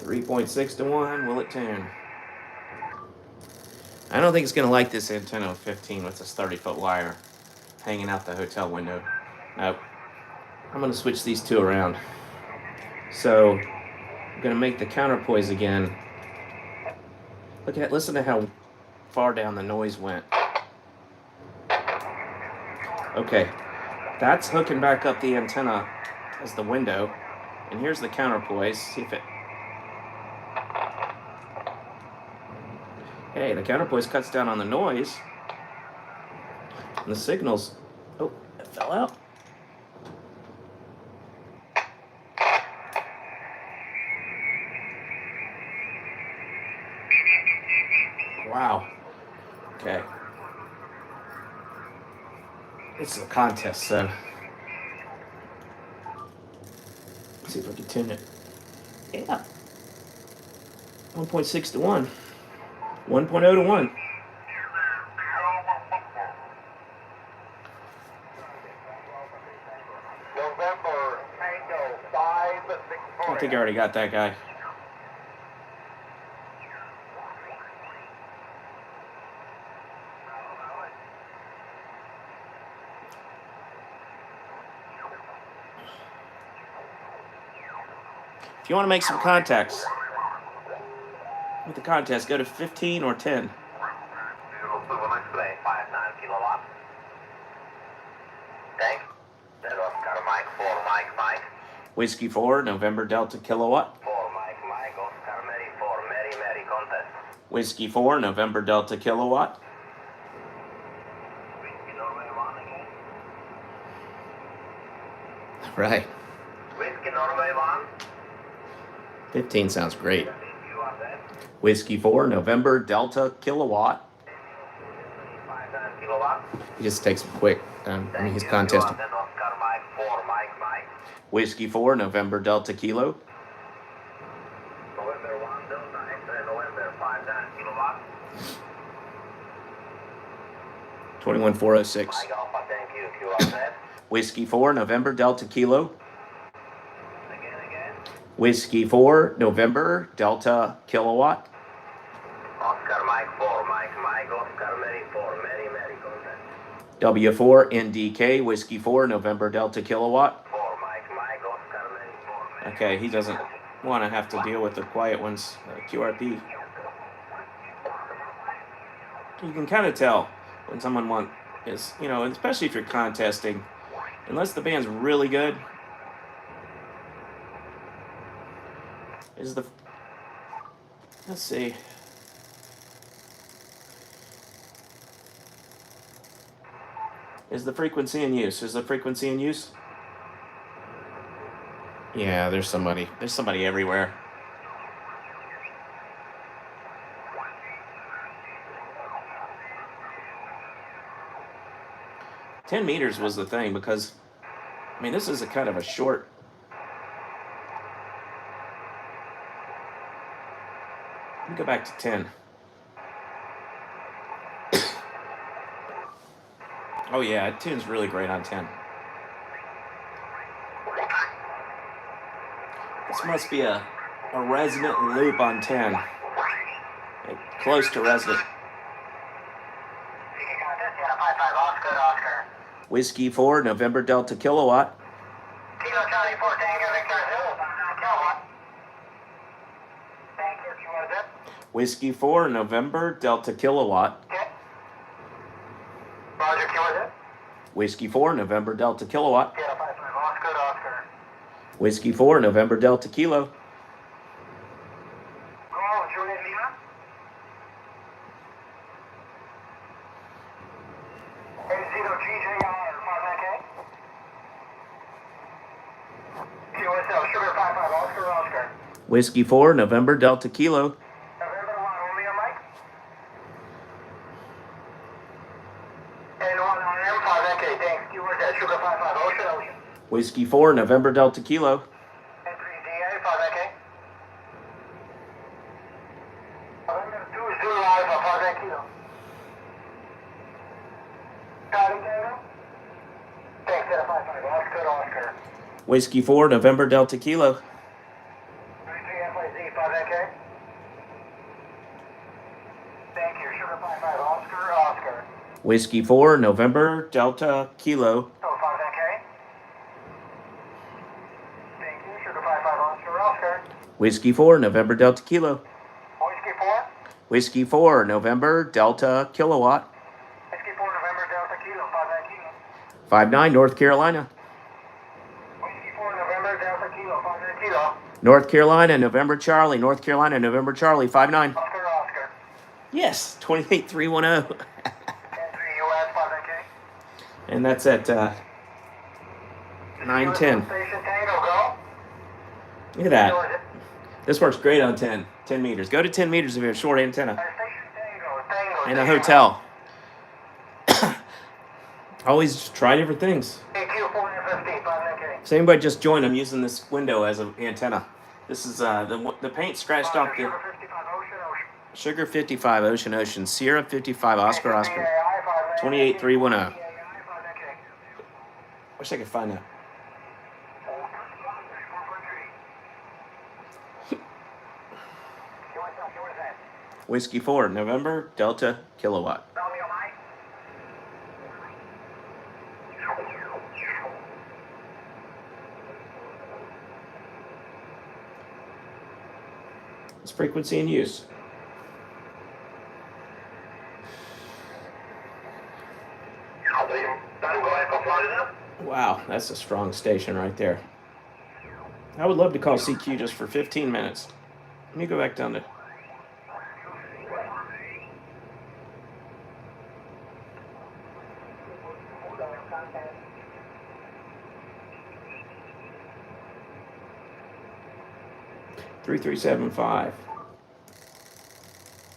$3.6-1. Will it tune? I don't think it's going to like this antenna with 15 with this 30-foot wire hanging out the hotel window. Nope. I'm going to switch these two around. So I'm going to make the counterpoise again. Listen to how far down the noise went. Okay, that's hooking back up the antenna as the window. And here's the counterpoise. See if it... Hey, the counterpoise cuts down on the noise. And the signals... Oh, it fell out. Wow. Okay. This is a contest, so... Let's see if I can tune it. Yeah. 1.6-1. 1.0-1. I think I already got that guy. If you want to make some contacts with the contest, go to 15 or 10. Whiskey 4, November Delta Kilowatt. Whiskey 4, November Delta Kilowatt. Right. 15 sounds great. Whiskey 4, November Delta Kilowatt. He just takes him quick. I mean, he's contesting. Whiskey 4, November Delta Kilo. 21406. Whiskey 4, November Delta Kilo. Whiskey 4, November Delta Kilowatt. Oscar Mike 4, Mike, Oscar Mary 4, Mary contact. W4 NDK, Whiskey 4, November Delta Kilowatt. 4, Mike, Oscar Mary 4, Mary. Okay, he doesn't want to have to deal with the quiet ones, QRP. You can kind of tell when someone is, especially if you're contesting, unless the band's really good, let's see. Is the frequency in use? Yeah, there's somebody everywhere. $10 meters was the thing because, this is a kind of a short. Let me go back to 10. Oh yeah, it tunes really great on 10. This must be a resident loop on 10. Close to resident. Whiskey 4, November Delta Kilowatt. Kilo Charlie 4 Tango Victor Zulu, 59 kilowatt. Thank you. What is it? Whiskey 4, November Delta Kilowatt. Okay. Roger, what is it? Whiskey 4, November Delta Kilowatt. Kilo 55 Oscar. Whiskey 4, November Delta Kilo. Go, Juliet Lima. A0 GJR, 59K. QSL, Sugar 55 Oscar. Whiskey 4, November Delta Kilo. November 1, Romeo Mike. And 1 IM, 5NK, thanks. QSL, Sugar 55 Ocean. Whiskey 4, November Delta Kilo. And 3 DA, 5NK. November 2, Zulu Alpha, 5 Kilo. Charlie Tango. Thanks, 55 Oscar. Whiskey 4, November Delta Kilo. 33 FIZ, 5NK. Thank you, Sugar 55 Oscar. Whiskey 4, November Delta Kilo. Oh, 5NK. Thank you, Sugar 55 Oscar. Whiskey 4, November Delta Kilo. Whiskey 4. Whiskey 4, November Delta Kilowatt. Whiskey 4, November Delta Kilo, 59 Kilo. 59, North Carolina. Whiskey 4, November Delta Kilo, 59 Kilo. North Carolina, November Charlie. North Carolina, November Charlie. 59. Oscar. Yes, 28310. And 3 US, 59K. And that's at 910. Station Tango, go. Look at that. This works great on 10 meters. Go to 10 meters if you have a short antenna. Station Tango. In a hotel. Always try different things. AQ 450, 59K. If anybody just joined, I'm using this window as an antenna. This is the paint scratched off the Sugar 55 Ocean, Sierra 55, Oscar, 28310. Wish I could find that. Whiskey 4, November Delta Kilowatt. It's frequency in use. Wow, that's a strong station right there. I would love to call CQ just for 15 minutes. Let me go back down to... Three 375.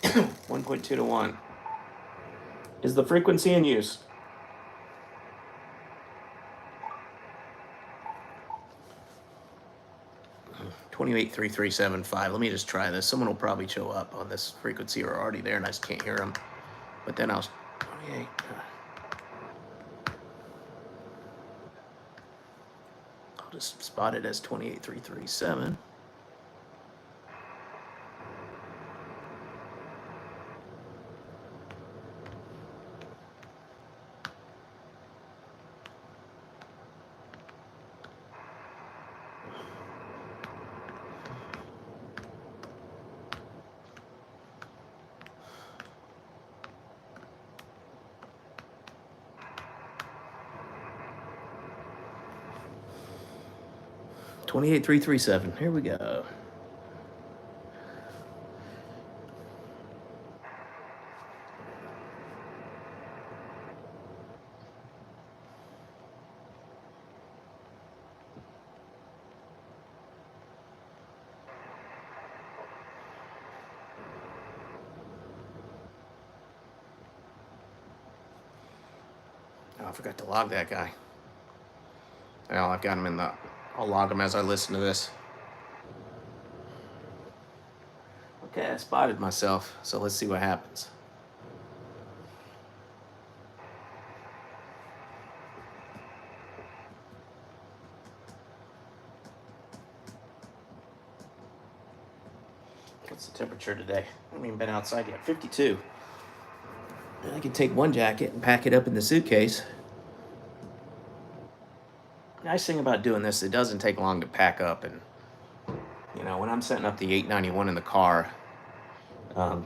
1.2 to 1 is the frequency in use. $28,375. Let me just try this. Someone will probably show up on this frequency or already there, and I just can't hear them. But then I'll 28. I'll just spot it as 28,337. $28,337. Here we go. Oh, I forgot to log that guy. Well, I've got him in the... I'll log them as I listen to this. Okay, I spotted myself, so let's see what happens. What's the temperature today? I haven't even been outside yet. 52. I can take one jacket and pack it up in the suitcase. Nice thing about doing this, it doesn't take long to pack up. And, you know, when I'm setting up the 891 in the car, I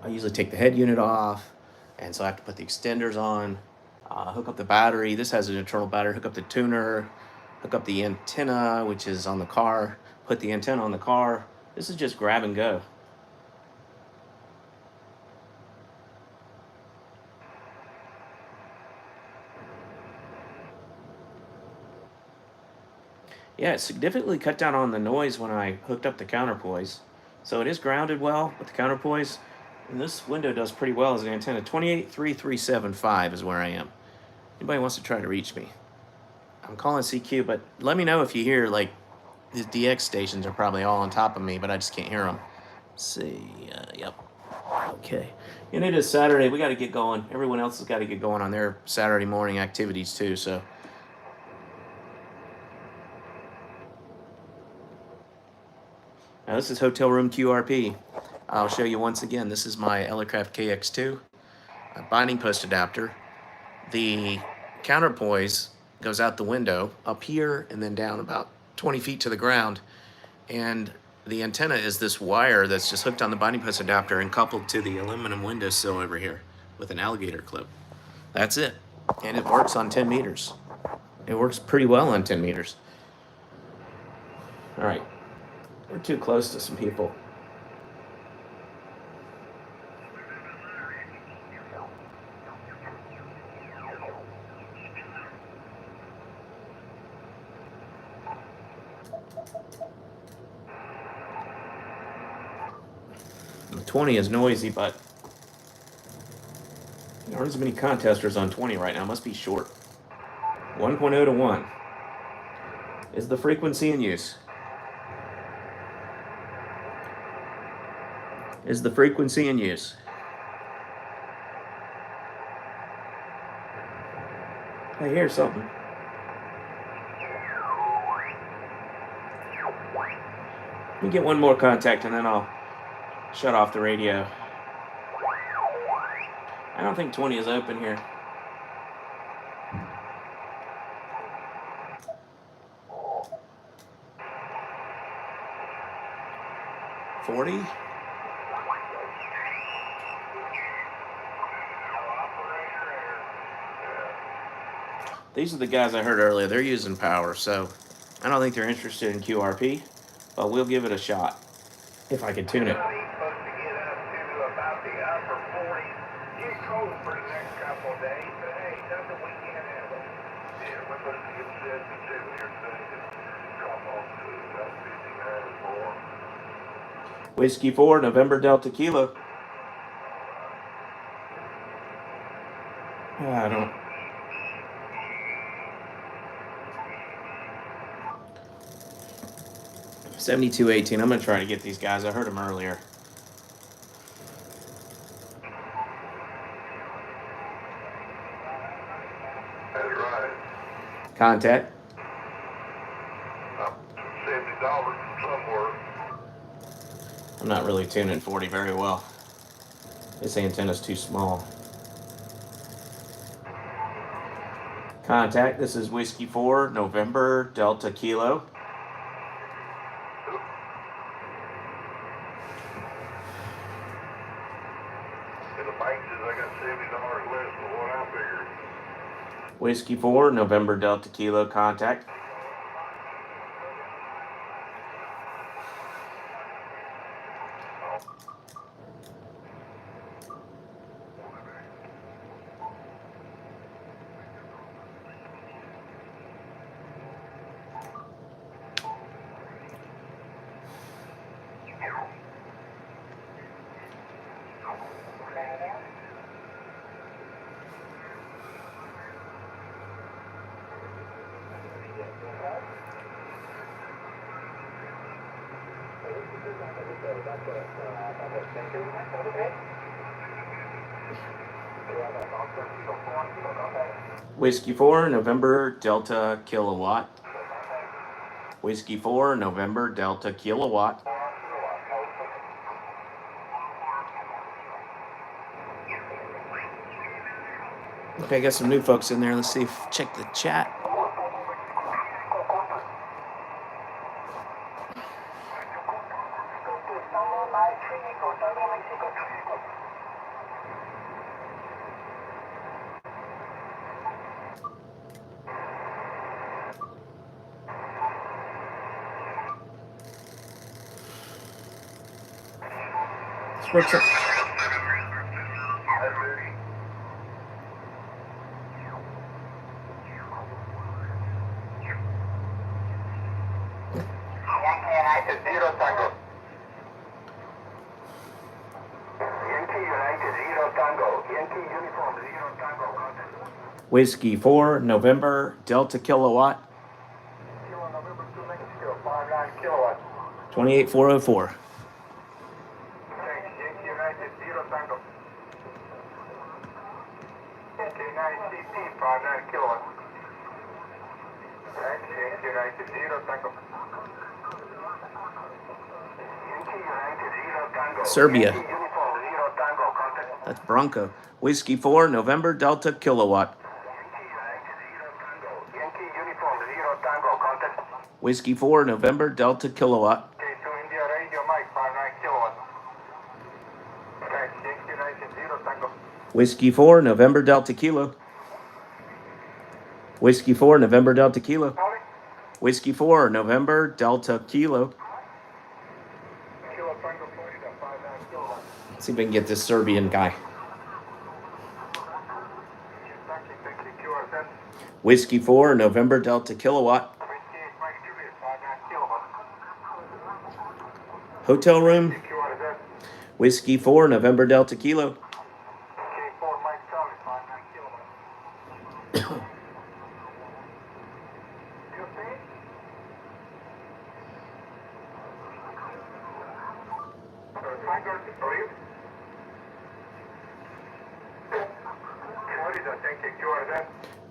usually take the head unit off, and so I have to put the extenders on, hook up the battery. This has an internal battery. Hook up the tuner, hook up the antenna, which is on the car, put the antenna on the car. This is just grab and go. Yeah, it significantly cut down on the noise when I hooked up the counterpoise. So it is grounded well with the counterpoise. And this window does pretty well as an antenna. 283375 is where I am. Anybody wants to try to reach me? I'm calling CQ, but let me know if you hear, like, the DX stations are probably all on top of me, but I just can't hear them. Let's see, yep. Okay. And it is Saturday. We got to get going. Everyone else has got to get going on their Saturday morning activities too, so. Now this is hotel room QRP. I'll show you once again. This is my Elecraft KX2 binding post adapter. The counterpoise goes out the window up here and then down about 20 feet to the ground. And the antenna is this wire that's just hooked on the binding post adapter and coupled to the aluminum windowsill over here with an alligator clip. That's it. And it works on 10 meters. It works pretty well on 10 meters. All right. We're too close to some people. The 20 is noisy, but there aren't as many contesters on 20 right now. It must be short. 1.0 to 1 is the frequency in use. Is the frequency in use. I hear something. Let me get one more contact and then I'll shut off the radio. I don't think 20 is open here. $40? These are the guys I heard earlier. They're using power, so I don't think they're interested in QRP, but we'll give it a shot if I can tune it. Supposed to get up to about the upper 40s. Get cold for the next couple of days, but hey, nothing we can't handle. Yeah, we're supposed to get 72 here soon. Drop off to about 59 or 4. Whiskey 4, November Delta Kilo. I don't. $72.18. I'm gonna try to get these guys. I heard them earlier. That's right. Contact. $70 somewhere. I'm not really tuning 40 very well. This antenna's too small. Contact. This is Whiskey 4, November Delta Kilo. In the bank says I got $70 less than what I figured. Whiskey 4, November Delta Kilo. Contact. Whiskey 4, November Delta Kilowatt. Whiskey 4, November Delta Kilowatt. Okay, I got some new folks in there. Let's see if check the chat. What's up? Whiskey 4, November, Delta Kilowatt. 28404. Serbia. That's Bronco. Whiskey 4, November, Delta Kilowatt. Whiskey 4, November, Delta Kilowatt. Whiskey 4, November, Delta Kilo. Whiskey 4, November, Delta Kilo. Whiskey 4, November, Delta Kilo. Let's see if we can get this Serbian guy. Whiskey 4, November, Delta Kilowatt. Hotel room. Whiskey 4, November, Delta Kilo.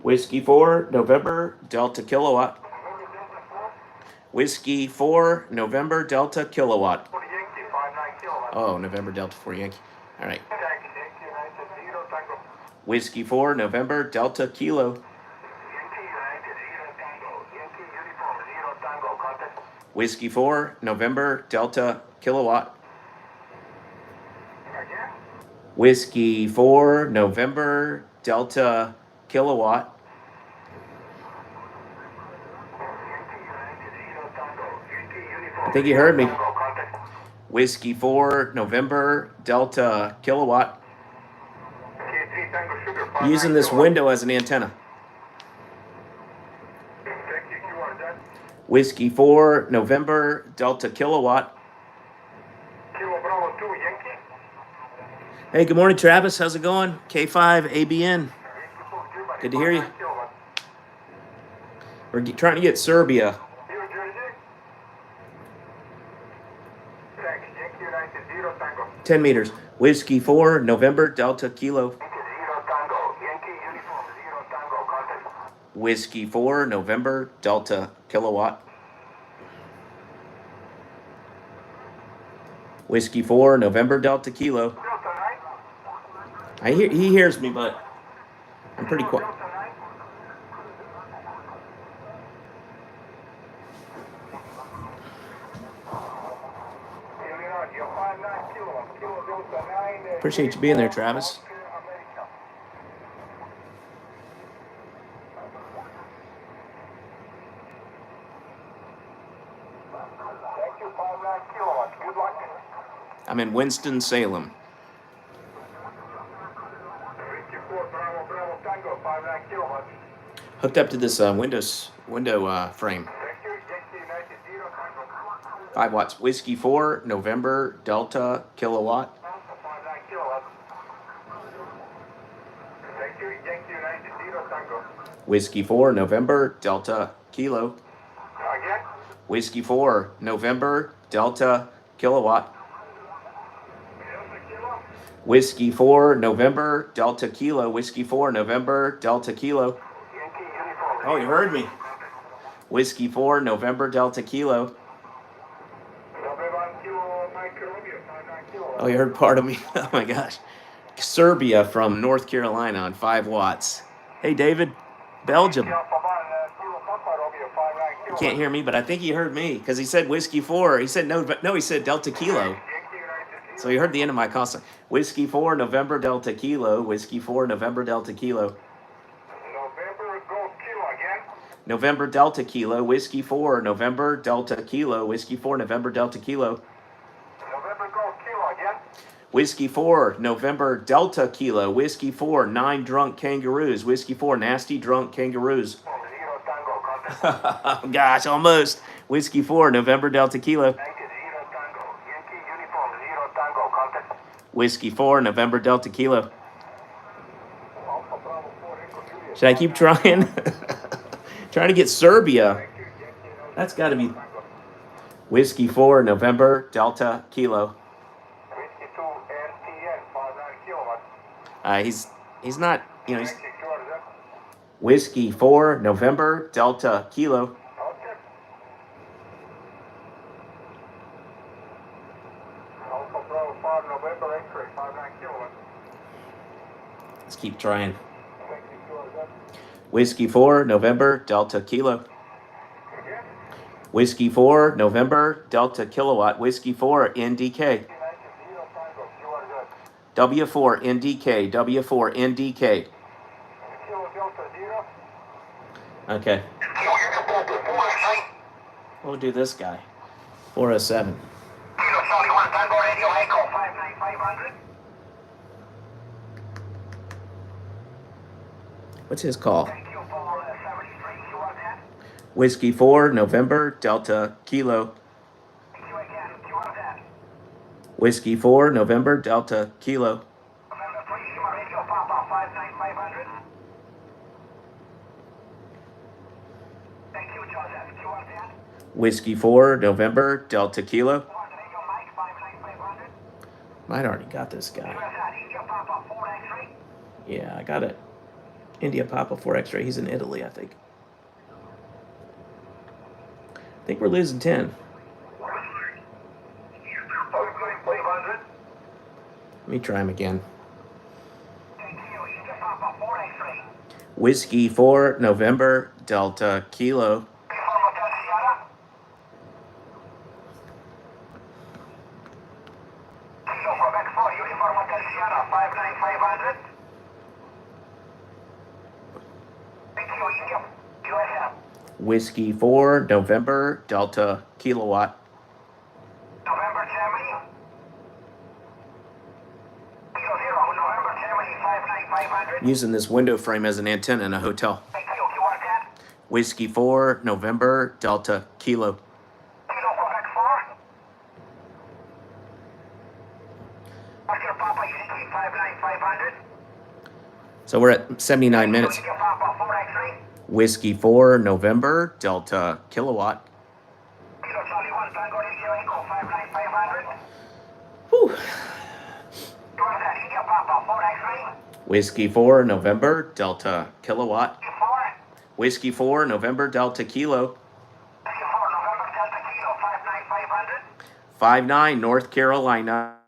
Whiskey 4, November, Delta Kilowatt. Whiskey 4, November, Delta Kilowatt. Oh, November, Delta 4 Yankee. All right. Whiskey 4, November, Delta Kilo. Whiskey 4, November, Delta Kilowatt. Whiskey 4, November, Delta Kilowatt. I think you heard me. Whiskey 4, November, Delta Kilowatt. Using this window as an antenna. Whiskey 4, November, Delta Kilowatt. Hey, good morning, Travis. How's it going? K5 ABN. Good to hear you. We're trying to get Serbia. 10 meters. Whiskey 4, November, Delta Kilo. Whiskey 4, November, Delta Kilowatt. Whiskey 4, November, Delta Kilo. He hears me, but I'm pretty quiet. Appreciate you being there, Travis. I'm in Winston-Salem. Hooked up to this window frame. 5 watts. Whiskey 4, November, Delta Kilowatt. Whiskey 4, November, Delta Kilo. Whiskey 4, November, Delta Kilowatt. Whiskey 4, November, Delta Kilo. Whiskey 4, November, Delta Kilo. Oh, you heard me. Whiskey 4, November, Delta Kilo. Oh, you heard part of me. Oh my gosh. Serbia from North Carolina on 5 watts. Hey, David, Belgium. You can't hear me, but I think he heard me because he said Whiskey 4. He said no, he said Delta Kilo. So he heard the end of my call sign. Whiskey 4, November Delta Kilo. Whiskey 4, November Delta Kilo. November Golf Kilo again. November Delta Kilo. Whiskey 4, November Delta Kilo. Whiskey 4, November Delta Kilo. November Golf Kilo again. Whiskey 4, November Delta Kilo. Whiskey 4, 9 drunk kangaroos. Whiskey 4, nasty drunk kangaroos. Zero Tango contact. Gosh, almost. Whiskey 4, November Delta Kilo. 90 Zero Tango. Yankee uniform Zero Tango contact. Whiskey 4, November Delta Kilo. Alpha Bravo 4 Echo Juliet. Should I keep trying? Trying to get Serbia. That's got to be Whiskey 4, November Delta Kilo. Whiskey 2 RTN 59 kilowatts. He's not, he's 96 Georgia. Whiskey 4, November Delta Kilo. Okay. Alpha Bravo 5 November X-ray 59 kilowatts. Let's keep trying. 96 Georgia. Whiskey 4, November Delta Kilo. Again. Whiskey 4, November Delta Kilowatt. Whiskey 4, NDK. 90 Zero Tango Georgia. W4, NDK. W4, NDK. Kilo Delta Zero. Okay. We'll do this guy. 407. Kilo Charlie 1 Tango Radio Echo 59500. What's his call? Thank you for 73. You want that? Whiskey 4, November Delta Kilo. Thank you again. You want that? Whiskey 4, November Delta Kilo. November 3 Lima Radio Papa 59500. Thank you, Joseph. You want that? Whiskey 4, November Delta Kilo. You want the radio mic 59500? Might already got this You guy. want that? India Papa 4 X-ray. Yeah, I got it. India Papa 4 X-ray. He's in Italy, I think. I think we're losing 10. 500. Let me try him again. Thank you, India Papa 4 X-ray. Whiskey 4, November Delta Kilo. Uniform Hotel Sierra. Kilo Quebec 4 Uniform Hotel Sierra 59500. Thank you, India. Go ahead. Whiskey 4, November Delta Kilowatt. November Germany. Kilo 0 November Germany 59500. Using this window frame as an antenna in a hotel. Thank you. You want that? Whiskey 4, November Delta Kilo. Kilo Quebec 4. Oscar Papa Yankee 59500. So we're at 79 minutes. India Papa 4 X-ray. Whiskey 4, November Delta Kilowatt. Kilo Charlie 1 Tango Radio Echo 59500. Whew. You want that? India Papa 4 X-ray. Whiskey 4, November Delta Kilowatt. 4. Whiskey 4, November Delta Kilo. 4 November Delta Kilo 59500. 59, North Carolina.